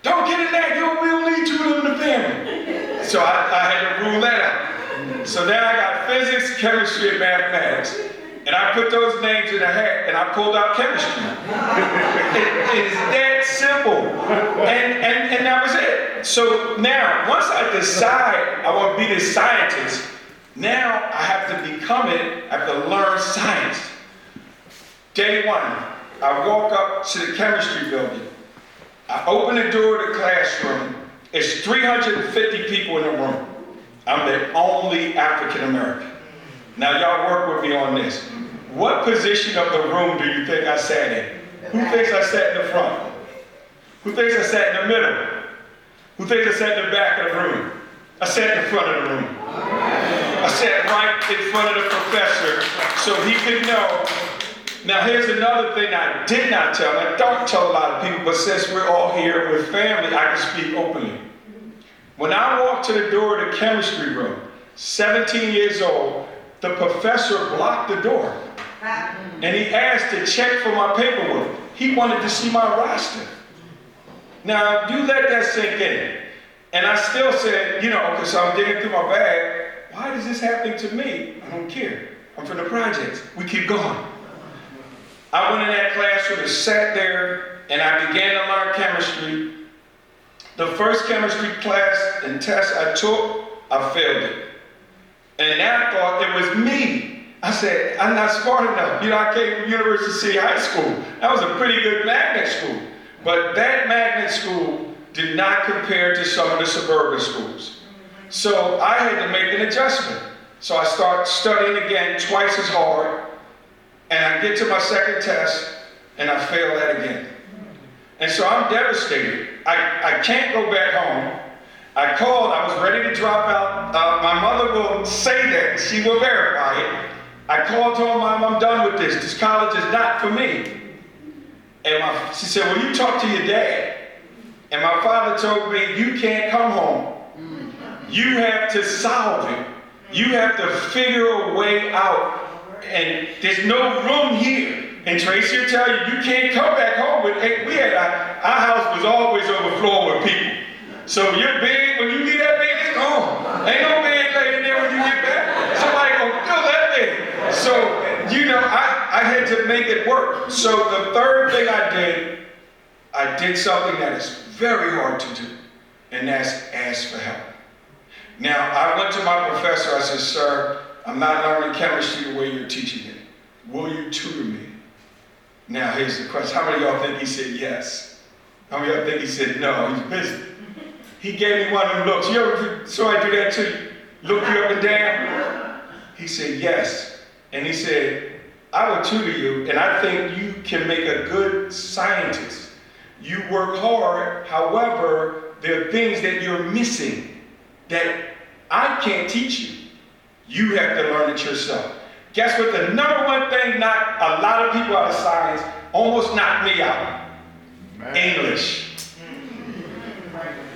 Don't get in that, we'll need you in the family. So I had to rule that out. So now I got physics, chemistry, and mathematics. And I put those names in a hat and I pulled out chemistry. It is that simple. And that was it. So now, once I decide I want to be this scientist, now I have to become it, I have to learn science. Day one, I walk up to the chemistry building. I open the door of the classroom. It's 350 people in the room. I'm the only African American. Now y'all work with me on this. What position of the room do you think I sat in? Who thinks I sat in the front? Who thinks I sat in the middle? Who thinks I sat in the back of the room? I sat in the front of the room. I sat right in front of the professor so he could know. Now here's another thing I did not tell. I don't tell a lot of people, but since we're all here with family, I can speak openly. When I walked to the door of the chemistry room, 17 years old, the professor blocked the door. And he asked to check for my paperwork. He wanted to see my roster. Now, you let that sink in. And I still said, because I'm digging through my bag, why is this happening to me? I don't care. I'm from the projects. We keep going. I went in that classroom and sat there, and I began to learn chemistry. The first chemistry class and test I took, I failed it. And I thought it was me. I said, I'm not smart enough. I came from University City High School. That was a pretty good magnet school. But that magnet school did not compare to some of the suburban schools. So I had to make an adjustment. So I start studying again twice as hard. And I get to my second test, and I fail that again. And so I'm devastated. I can't go back home. I called, I was ready to drop out. My mother will say that, she will verify it. I called, told Mom, I'm done with this. This college is not for me. And she said, well, you talk to your dad. And my father told me, you can't come home. You have to solve it. You have to figure a way out. And there's no room here. And Tracy will tell you, you can't come back home with, our house was always overflowing with people. So your bed, when you leave that bed, it's gone. Ain't no bed laying there when you get back. Somebody gonna fill that bed. So, I had to make it work. So the third thing I did something that is very hard to do, and that's ask for help. Now, I went to my professor, I said, sir, I'm not learning chemistry the way you're teaching it. Will you tutor me? Now, here's the question. How many of y'all think he said yes? How many of y'all think he said no? He's busy. He gave me one of them looks. You ever saw I do that to you? Look you up and down? He said yes. And he said, I will tutor you, and I think you can make a good scientist. You work hard, however, there are things that you're missing that I can't teach you. You have to learn it yourself. Guess what? The number one thing knocked a lot of people out of science, almost knocked me out. English.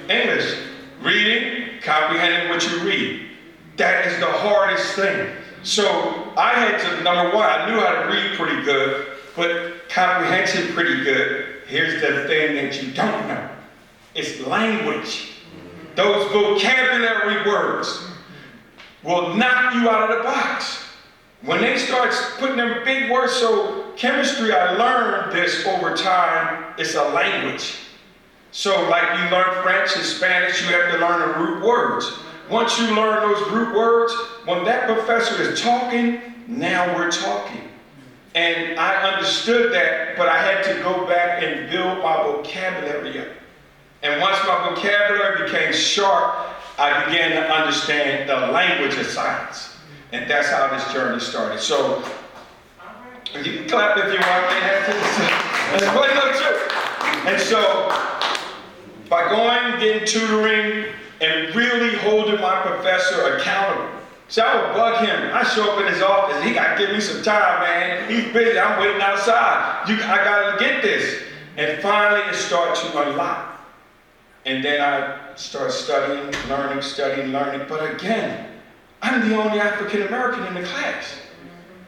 English. Reading, comprehending what you read. That is the hardest thing. So I had to, number one, I knew how to read pretty good, but comprehension pretty good. Here's the thing that you don't know. It's language. Those vocabulary words. will knock you out of the box. When they start putting them big words, so chemistry, I learned this over time, it's a language. So like you learn French and Spanish, you have to learn the root words. Once you learn those root words, when that professor is talking, now we're talking. And I understood that, but I had to go back and build my vocabulary up. And once my vocabulary became sharp, I began to understand the language of science. And that's how this journey started. So, you can clap if you want, man. That's quite no joke. And so, by going, getting tutoring, and really holding my professor accountable. So I would bug him. I show up in his office. He got to give me some time, man. He's busy. I'm waiting outside. I got to get this. And finally, it started to unlock. And then I started studying, learning. But again, I'm the only African American in the class.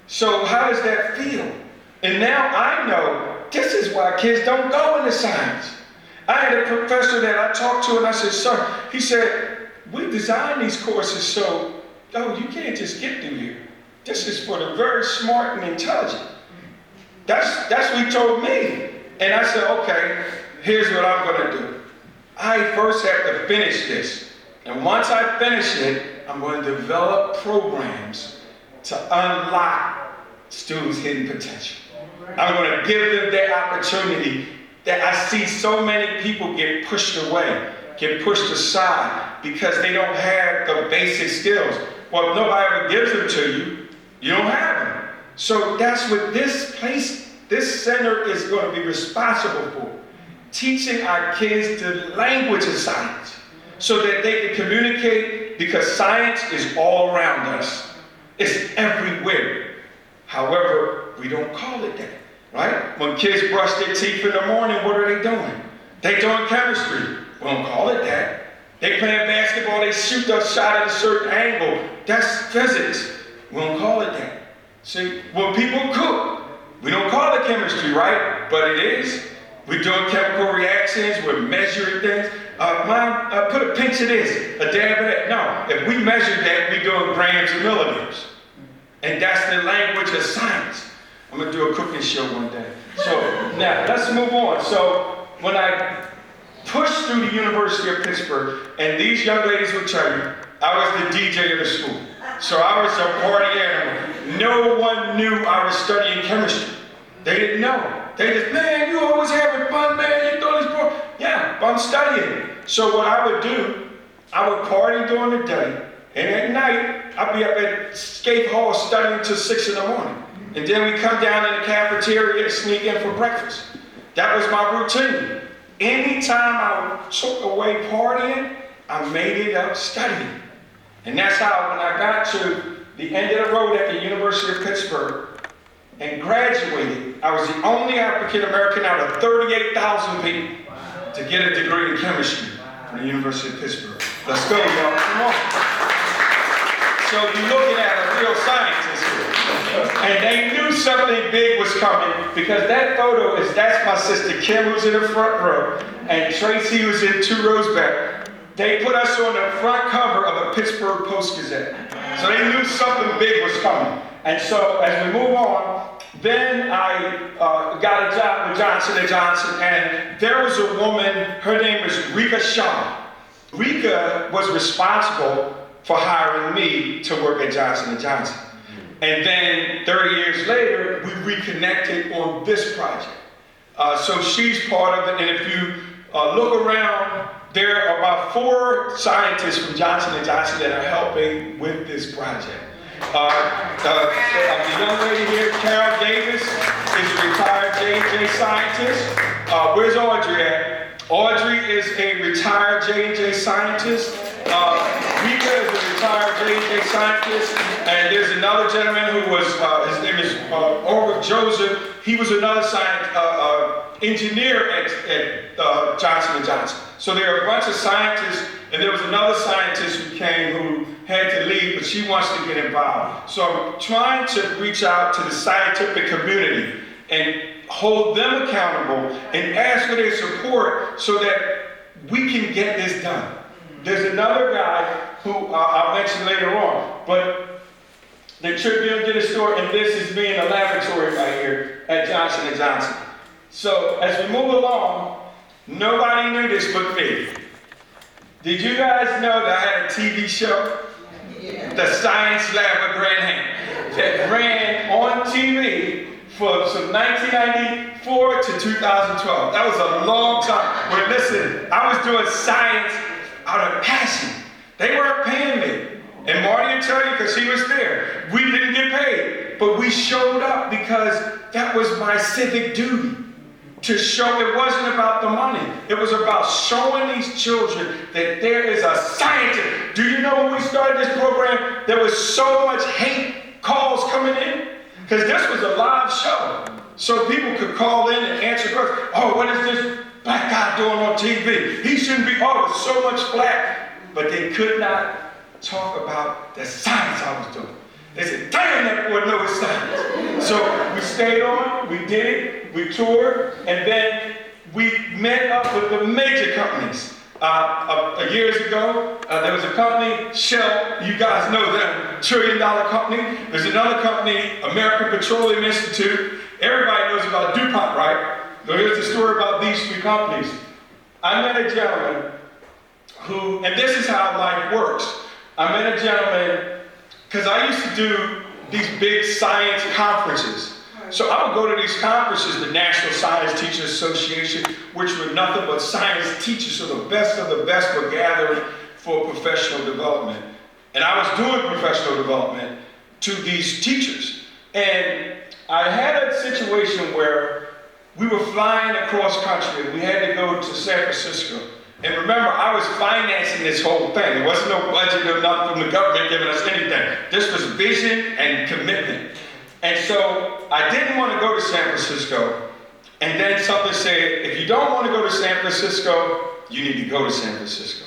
So how does that feel? And now I know this is why kids don't go into science. I had a professor that I talked to and I said, sir, he said, we designed these courses so, you can't just get through here. This is for the very smart and intelligent. That's what he told me. And I said, okay, here's what I'm gonna do. I first have to finish this. And once I finish it, I'm going to develop programs to unlock students' hidden potential. I'm going to give them that opportunity that I see so many people get pushed away, get pushed aside because they don't have the basic skills. Well, if nobody ever gives them to you, you don't have them. So that's what this center is going to be responsible for. Teaching our kids the language of science so that they can communicate, because science is all around us. It's everywhere. However, we don't call it that, right? When kids brush their teeth in the morning, what are they doing? They're doing chemistry. We don't call it that. They playing basketball, they shoot a shot at a certain angle. That's physics. We don't call it that. See, when people cook, we don't call it chemistry, right? But it is. We're doing chemical reactions, we're measuring things. Mom, put a pinch of this, a dab of that. No, if we measure that, we're doing grams and milliliters. And that's the language of science. I'm gonna do a cooking show one day. So now, let's move on. So when I pushed through the University of Pittsburgh, and these young ladies will tell you, I was the DJ of the school. So I was a party animal. No one knew I was studying chemistry. They didn't know. They just, man, you always having fun, man. You throw this ball. Yeah, but I'm studying. So what I would do, I would party during the day, and at night, I'd be up at Skate Hall studying till 6 in the morning. And then we come down in the cafeteria and sneak in for breakfast. That was my routine. Anytime I took away partying, I made it up studying. And that's how, when I got to the end of the road at the University of Pittsburgh and graduated, I was the only African American out of 38,000 people to get a degree in chemistry from the University of Pittsburgh. Let's go, y'all. Come on. So you're looking at a real scientist here. And they knew something big was coming, because that photo that's my sister Kim, who's in the front row, and Tracy, who's in 2 rows back. They put us on the front cover of the Pittsburgh Post-Gazette. So they knew something big was coming. And so as we move on, then I got a job with Johnson & Johnson, and there was a woman, her name was Rika Shaw. Rika was responsible for hiring me to work at Johnson & Johnson. And then 30 years later, we reconnected on this project. So she's part of it, and if you look around, there are about 4 scientists from Johnson & Johnson that are helping with this project. The young lady here, Carol Davis, is a retired J&J scientist. Where's Audrey at? Audrey is a retired J&J scientist. Rika is a retired J&J scientist. And there's another gentleman who was, his name is Orwick Joseph. He was another engineer at Johnson & Johnson. So there are a bunch of scientists, and there was another scientist who came who had to leave, but she wants to get involved. So I'm trying to reach out to the scientific community and hold them accountable and ask for their support so that we can get this done. There's another guy who I'll mention later on. but the Tribune did a story, and this is being a laboratory right here at Johnson & Johnson. So as we move along, nobody knew this but me. Did you guys know that I had a TV show? The Science Lab of Grand Hand, that ran on TV from 1994 to 2012. That was a long time. But listen, I was doing science out of passion. They weren't paying me. And Marty will tell you, because he was there, we didn't get paid. But we showed up because that was my civic duty. To show it wasn't about the money. It was about showing these children that there is a scientist. Do you know when we started this program, there was so much hate calls coming in? Because this was a live show. So people could call in and answer questions. Oh, what is this black guy doing on TV? He shouldn't be, oh, it's so much black. But they could not talk about the science I was doing. They said, damn, that boy knows science. So we stayed on, we did it, we toured, and then we met up with the major companies. Years ago, there was a company, Shell, you guys know them, $1 trillion company. There's another company, American Petroleum Institute. Everybody knows about DuPont, right? So here's the story about these three companies. I met a gentleman who, and this is how life works. I met a gentleman, because I used to do these big science conferences. So I would go to these conferences, the National Science Teachers Association, which were nothing but science teachers, so the best of the best were gathering for professional development. And I was doing professional development to these teachers. And I had a situation where we were flying across country. We had to go to San Francisco. And remember, I was financing this whole thing. There wasn't no budget or nothing from the government giving us anything. This was vision and commitment. And so I didn't want to go to San Francisco. And then something said, if you don't want to go to San Francisco, you need to go to San Francisco.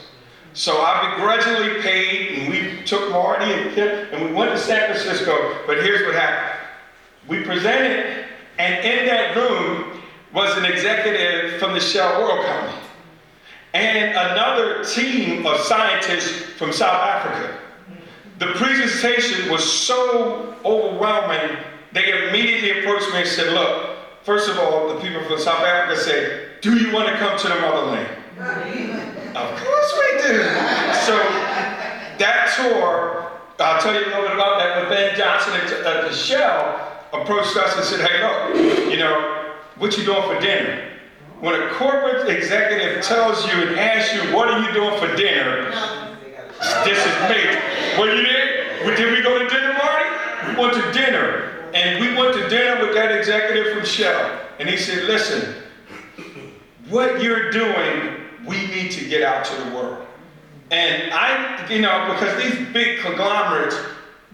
So I begrudgingly paid, and we took Marty and Kim, and we went to San Francisco. But here's what happened. We presented, and in that room was an executive from the Shell Oil Company and another team of scientists from South Africa. The presentation was so overwhelming, they immediately approached me and said, look, first of all, the people from South Africa said, do you want to come to the motherland? Of course we do. So that tour, I'll tell you a little bit about that, but then Johnson at the Shell approached us and said, hey, look, you know, what you doing for dinner? When a corporate executive tells you and asks you, what are you doing for dinner? This is major. Were you there? Did we go to dinner, Marty? We went to dinner. And we went to dinner with that executive from Shell. And he said, listen, what you're doing, we need to get out to the world. And I, you know, because these big conglomerates,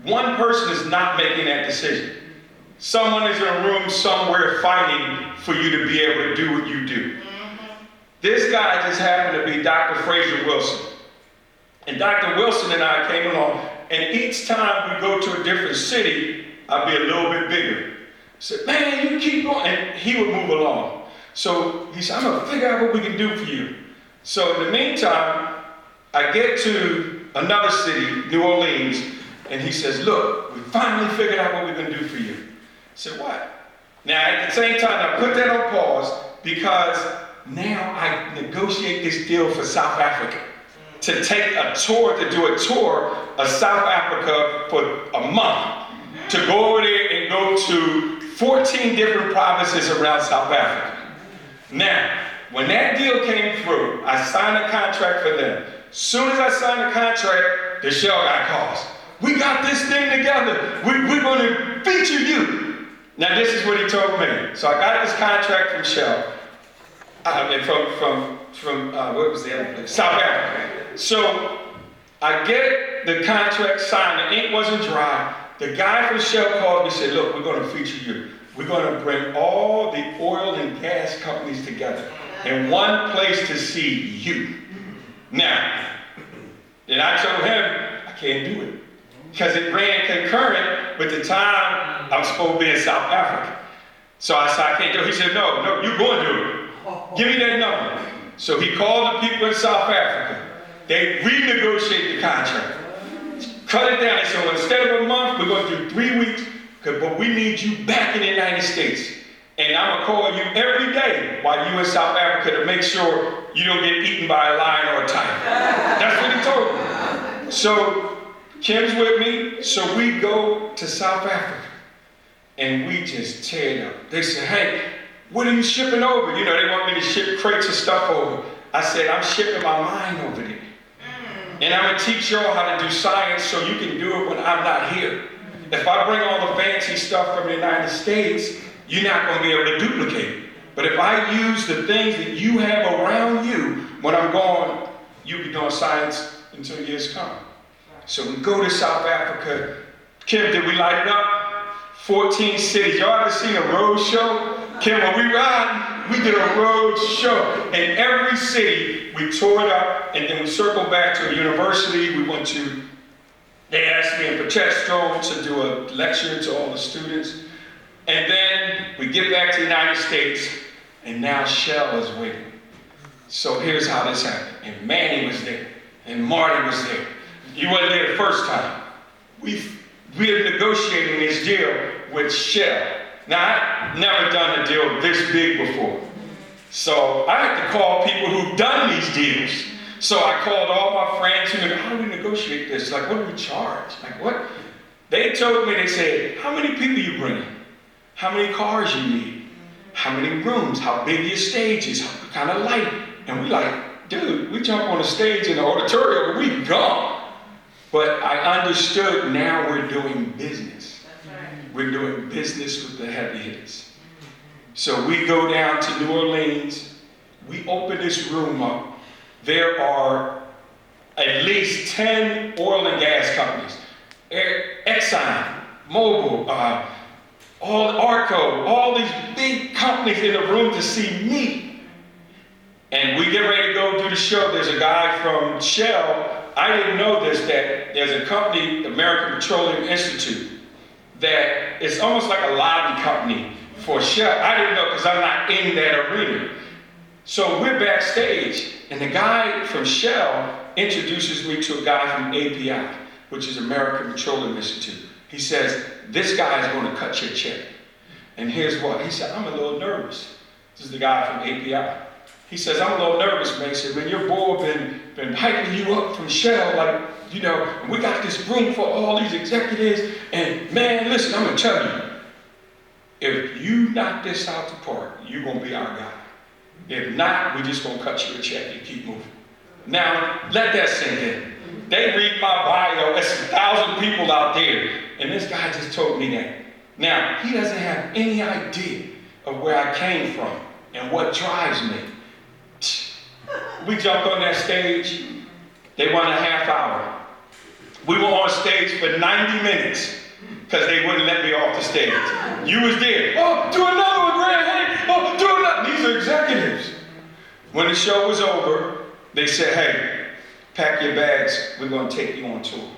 one person is not making that decision. Someone is in a room somewhere fighting for you to be able to do what you do. This guy just happened to be Dr. Fraser Wilson. And Dr. Wilson and I came along, and each time we go to a different city, I'd be a little bit bigger. I said, man, you keep going, and he would move along. So he said, I'm gonna figure out what we can do for you. So in the meantime, I get to another city, New Orleans, and he says, look, we finally figured out what we're gonna do for you. I said, what? Now at the same time, I put that on pause because now I negotiate this deal for South Africa. To take a tour, to do a tour of South Africa for a month. To go over there and go to 14 different provinces around South Africa. Now, when that deal came through, I signed a contract for them. Soon as I signed the contract, the Shell guy calls. We got this thing together. We're going to feature you. Now, this is what he told me. So I got this contract from Shell. What was the other place? South Africa. So I get the contract signed. The ink wasn't dry. The guy from Shell called me and said, look, we're going to feature you. We're going to bring all the oil and gas companies together in one place to see you. Now, then I told him, I can't do it. Because it ran concurrent with the time I'm supposed to be in South Africa. So I said, I can't do it. He said, no, you're going to do it. Give me that number. So he called the people in South Africa. They renegotiated the contract. cut it down. They said, well, instead of a month, we're going to do 3 weeks, but we need you back in the United States. And I'm going to call you every day while you're in South Africa to make sure you don't get eaten by a lion or a tiger. That's what he told me. So Kim's with me, so we go to South Africa. And we just tear it up. They said, hey, what are you shipping over? You know, they want me to ship crates of stuff over. I said, I'm shipping my mind over there. And I'm going to teach y'all how to do science so you can do it when I'm not here. If I bring all the fancy stuff from the United States, you're not going to be able to duplicate it. But if I use the things that you have around you, when I'm gone, you'll be doing science until years come. So we go to South Africa. Kim, did we light it up? 14 cities. Y'all ever seen a road show? Kim, when we ride, we did a road show. In every city, we tore it up, and then we circled back to a university. We went to, they asked me in Protesto to do a lecture to all the students. And then we get back to the United States, and now Shell is waiting. So here's how this happened. And Manny was there, and Marty was there. You weren't there the first time. We're negotiating this deal with Shell. Now, I've never done a deal this big before. So I had to call people who've done these deals. So I called all my friends who knew, how do we negotiate this? Like, what do we charge? Like, what? They told me, they said, how many people you bringing? How many cars you need? How many rooms? How big your stage is? What kind of light? And we like, dude, we jump on the stage in the auditorium and we gone. But I understood now we're doing business. We're doing business with the heavy hitters. So we go down to New Orleans. We open this room up. There are at least 10 oil and gas companies. Exxon, Mobil, all Arco, all these big companies in the room to see me. And we get ready to go do the show. There's a guy from Shell. I didn't know this, that there's a company, American Petroleum Institute, that is almost like a lobby company for Shell. I didn't know because I'm not in that arena. So we're backstage, and the guy from Shell introduces me to a guy from API, which is American Petroleum Institute. He says, this guy is going to cut your check. And here's what. He said, I'm a little nervous. This is the guy from API. He says, I'm a little nervous, man. He said, man, your boy been hyping you up from Shell, like, you know, we got this room for all these executives, and man, listen, I'm gonna tell you, if you knock this out the park, you're gonna be our guy. If not, we're just gonna cut you a check and keep moving. Now, let that sink in. They read my bio, there's 1,000 people out there, and this guy just told me that. Now, he doesn't have any idea of where I came from and what drives me. We jumped on that stage. They won a half hour. We were on stage for 90 minutes because they wouldn't let me off the stage. You was there. Oh, do another one, Grant. Hey, oh, do another. These are executives. When the show was over, they said, hey, pack your bags. We're going to take you on tour.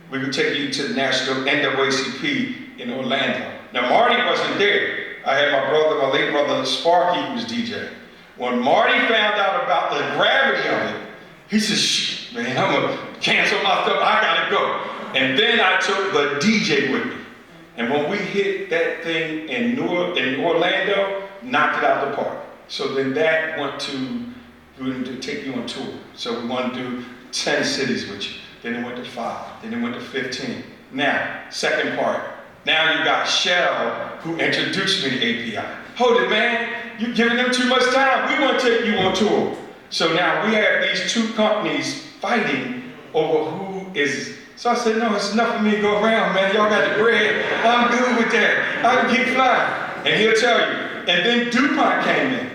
We will take you to the National NAACP in Orlando. Now, Marty wasn't there. I had my brother, my late brother, Sparky, was DJing. When Marty found out about the gravity of it, he said, shit, man, I'm going to cancel my stuff. I got to go. And then I took the DJ with me. And when we hit that thing in Orlando, knocked it out of the park. So then that went to, we were going to take you on tour. So we wanted to do 10 cities with you. Then it went to 5. Then it went to 15. Now, second part. Now you got Shell, who introduced me to API. Hold it, man. You're giving them too much time. We want to take you on tour. So now we have these two companies fighting over who is. So I said, no, it's enough for me to go around, man. Y'all got the bread. I'm good with that. I can keep flying. And he'll tell you. And then DuPont came in.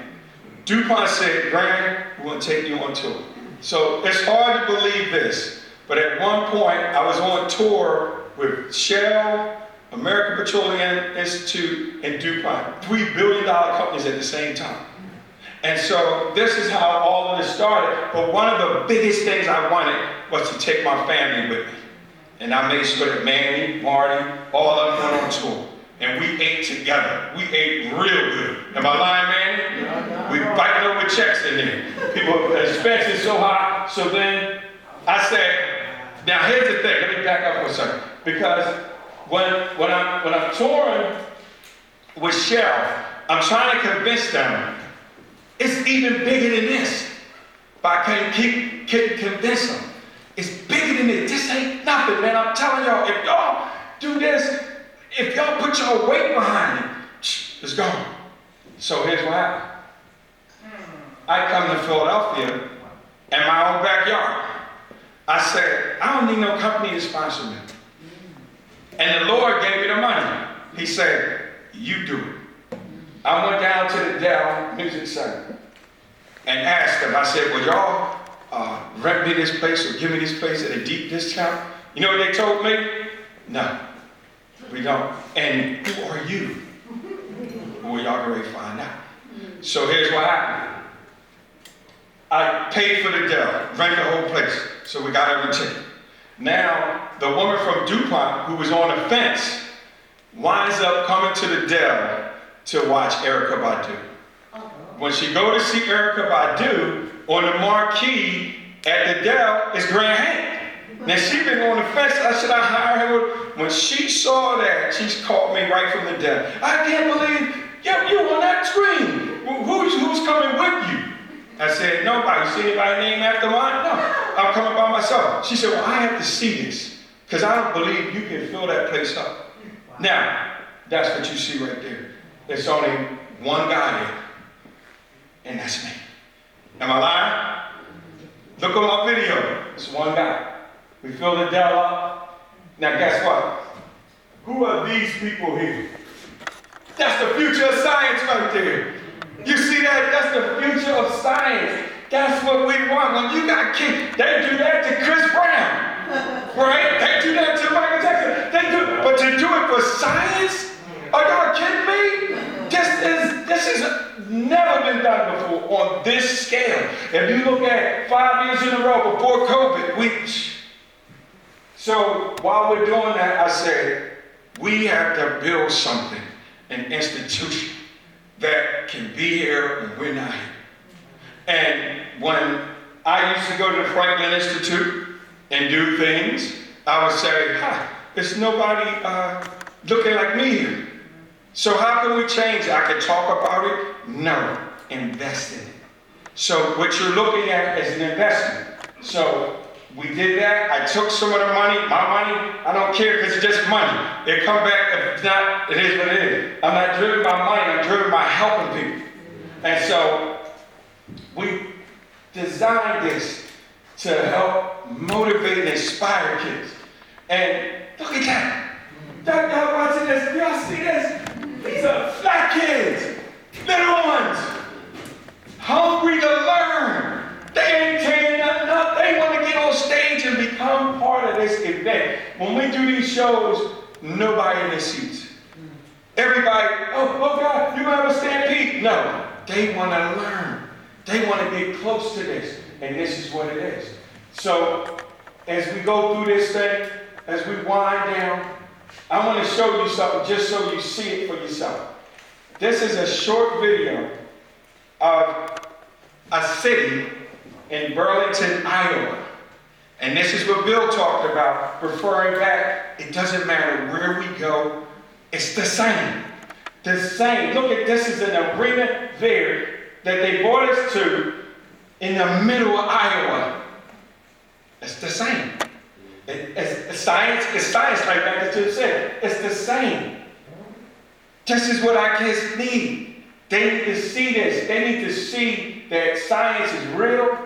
DuPont said, Grant, we're going to take you on tour. So it's hard to believe this. But at one point, I was on tour with Shell, American Petroleum Institute, and DuPont, $3 billion companies at the same time. And so this is how all of this started. But one of the biggest things I wanted was to take my family with me. And I made sure that Manny, Marty, all of them went on tour. And we ate together. We ate real good. Am I lying, Manny? We biting over checks in there. People, expenses so high. So then I said, Now here's the thing, let me back up for a second. Because when I'm touring with Shell, I'm trying to convince them it's even bigger than this. But I can't keep convince them. It's bigger than this. This ain't nothing, man. I'm telling y'all, if y'all do this, if y'all put your weight behind it, it's gone. So here's what happened. I come to Philadelphia in my own backyard. I said, I don't need no company to sponsor me. And the Lord gave me the money. He said, you do it. I went down to the Dell Music Center and asked them, I said, will y'all rent me this place or give me this place at a deep discount? You know what they told me? No, we don't. And who are you? Well, y'all can already find out. So here's what happened. I paid for the Dell, rent the whole place. So we got everything. Now, the woman from DuPont who was on the fence winds up coming to the Dell to watch Erykah Badu. When she go to see Erykah Badu, on the marquee at the Dell is Grant Hank. Now she been on the fence, should I hire him? When she saw that, she called me right from the Dell. I can't believe you on that screen. Who's coming with you? I said, nobody. See anybody named after mine? No, I'm coming by myself. She said, well, I have to see this because I don't believe you can fill that place up. Now, that's what you see right there. There's only one guy there, and that's me. Am I lying? Look on my video. It's one guy. We fill the Dell up. Now, guess what? Who are these people here? That's the future of science right there. You see that? That's the future of science. That's what we want. When you got kids, they do that to Chris Brown, right? They do that to Michael Jackson. But to do it for science? Are y'all kidding me? This has never been done before on this scale. If you look at 5 years in a row before COVID, so while we're doing that, I said, we have to build something, an institution that can be here when we're not here. And when I used to go to the Franklin Institute and do things, I would say, there's nobody looking like me here. So how can we change it? I can talk about it? No, invest in it. So what you're looking at is an investment. So we did that. I took some of the money, my money. I don't care because it's just money. It come back. If it's not, it is what it is. I'm not driven by money. I'm driven by helping people. And so we designed this to help motivate and inspire kids. And look at that. Y'all watching this? Y'all see this? These are flat kids, little ones, hungry to learn. They ain't tearing nothing up. They want to get on stage and become part of this event. When we do these shows, nobody in the seats. Everybody, oh God, you gonna have a stampede? No, they want to learn. They want to get close to this, and this is what it is. So, as we go through this thing, as we wind down, I want to show you something just so you see it for yourself. This is a short video of a city in Burlington, Iowa. And this is what Bill talked about, referring back. It doesn't matter where we go, it's the same. The same. Look at this is an arena there that they brought us to in the middle of Iowa. It's the same. It's science like that just said. It's the same. This is what our kids need. They need to see this. They need to see that science is real,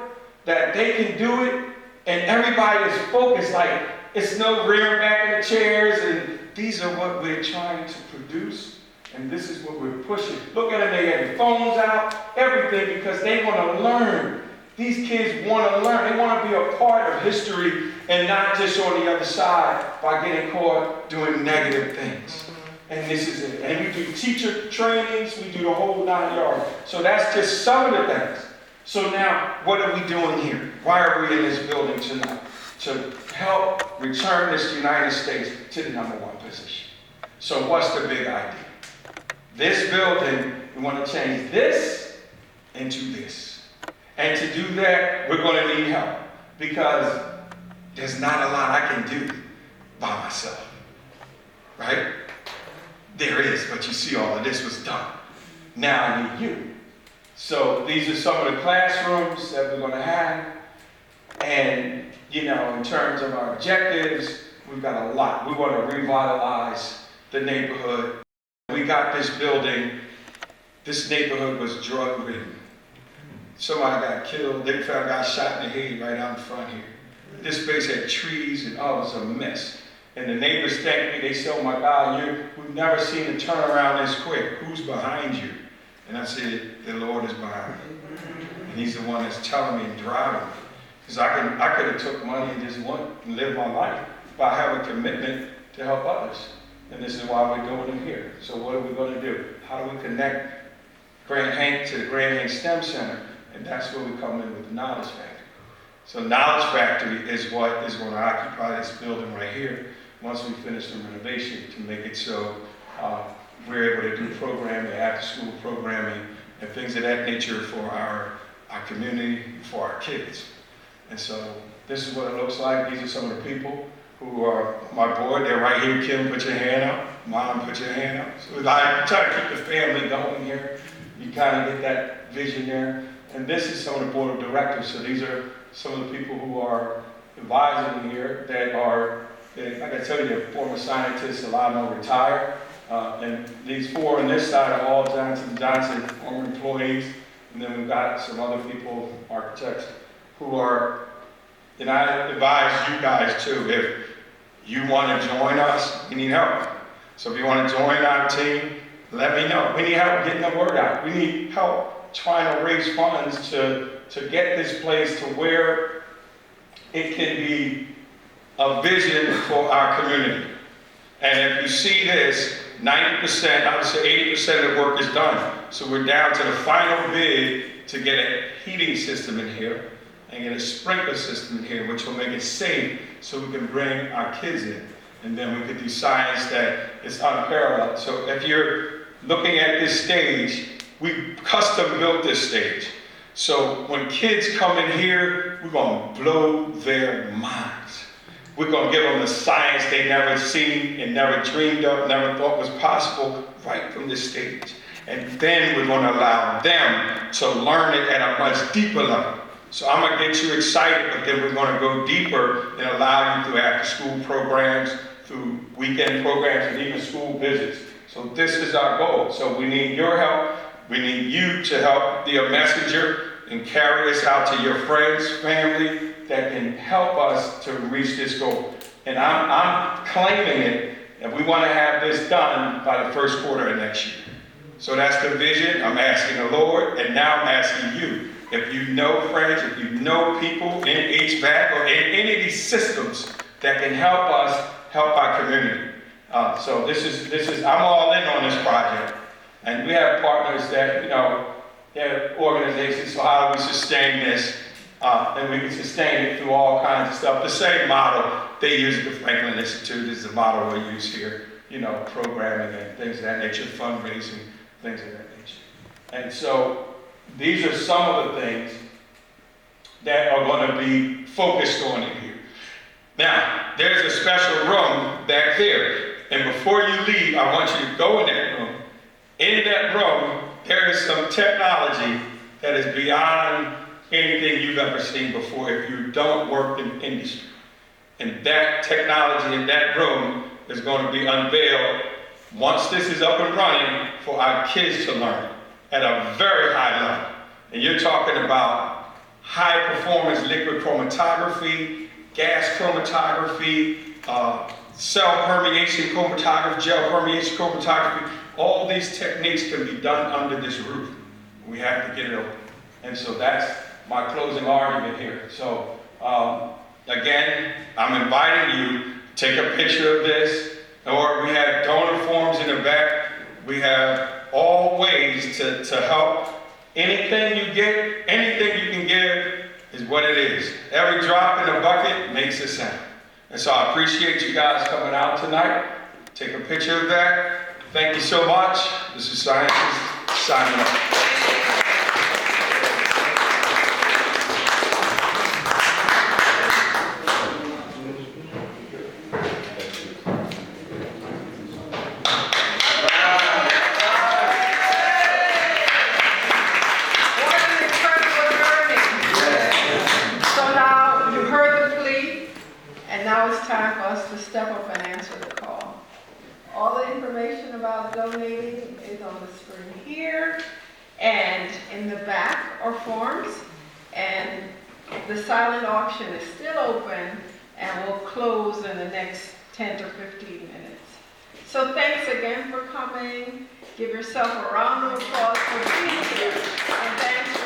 that they can do it, and everybody is focused. Like, it's no rearing back in the chairs, and these are what we're trying to produce, and this is what we're pushing. Look at them, they have phones out, everything, because they want to learn. These kids want to learn. They want to be a part of history and not just on the other side by getting caught doing negative things. And this is it. And we do teacher trainings. We do the whole 9 yards. So that's just some of the things. So now, what are we doing here? Why are we in this building tonight? To help return this United States to the #1 position. So what's the big idea? This building, we want to change this into this. And to do that, we're going to need help. Because there's not a lot I can do by myself, right? There is, but you see all of this was done. Now I need you. So these are some of the classrooms that we're going to have. And, you know, in terms of our objectives, we've got a lot. We want to revitalize the neighborhood. We got this building. This neighborhood was drug-ridden. Somebody got killed. They found a guy shot in the head right out in front here. This place had trees and oh, it was a mess. And the neighbors thanked me. They said, "Oh my God, we've never seen a turnaround this quick. Who's behind you?" And I said, "The Lord is behind me. And He's the one that's telling me and driving me." Because I could have took money and just went and lived my life. But I have a commitment to help others. And this is why we're doing it here. So what are we going to do? How do we connect Grand Hank to the Grand Hank STEM Center? And that's where we come in with the Knowledge Factory. So Knowledge Factory is what is going to occupy this building right here once we finish the renovation to make it so we're able to do programming, after-school programming, and things of that nature for our community, for our kids. And so this is what it looks like. These are some of the people who are on my board. They're right here. Kim, put your hand up. Mom, put your hand up. So I try to keep the family going here. You kind of get that vision there. And this is some of the board of directors. So these are some of the people who are advising here that are, like I tell you, they're former scientists. A lot of them are retired. And these four on this side are all Johnson & Johnson former employees. And then we've got some other people, architects, who are, and I advise you guys too, if you want to join us, we need help. So if you want to join our team, let me know. We need help getting the word out. We need help trying to raise funds to get this place to where it can be a vision for our community. And if you see this, 90%, I would say 80% of the work is done. So we're down to the final bid to get a heating system in here and get a sprinkler system in here, which will make it safe so we can bring our kids in. And then we can do science that is unparalleled. So if you're looking at this stage, we custom built this stage. So when kids come in here, we're going to blow their minds. We're going to give them the science they never seen and never dreamed of, never thought was possible right from this stage. And then we're going to allow them to learn it at a much deeper level. So I'm going to get you excited, but then we're going to go deeper and allow you through after-school programs, through weekend programs, and even school visits. So this is our goal. So we need your help. We need you to help be a messenger and carry us out to your friends, family, that can help us to reach this goal. And I'm claiming it, and we want to have this done by the first quarter of next year. So that's the vision. I'm asking the Lord, and now I'm asking you. If you know friends, if you know people in HVAC or in any of these systems that can help us help our community. So this is, I'm all in on this project. And we have partners that, you know, they're organizations, so how do we sustain this? And we can sustain it through all kinds of stuff. The same model they use at the Franklin Institute is the model we use here, you know, programming and things of that nature, fundraising, things of that nature. And so these are some of the things that are going to be focused on in here. Now, there's a special room back there. And before you leave, I want you to go in that room. In that room, there is some technology that is beyond anything you've ever seen before if you don't work in industry. And that technology in that room is going to be unveiled once this is up and running for our kids to learn at a very high level. And you're talking about high performance liquid chromatography, gas chromatography, cell permeation chromatography, gel permeation chromatography. All these techniques can be done under this roof. We have to get it open. And so that's my closing argument here. So again, I'm inviting you to take a picture of this, or we have donor forms in the back. We have all ways to help. Anything you get, anything you can give is what it is. Every drop in the bucket makes a sound. And so I appreciate you guys coming out tonight. Take a picture of that. Thank you so much. This is Scientist signing off. now it's time for us to step up and answer the call. All the information about donating is on the screen here, and in the back are forms, and the silent auction is still open and will close in the next 10 to 15 minutes. So thanks again for coming. Give yourself a round of applause for being here, and thanks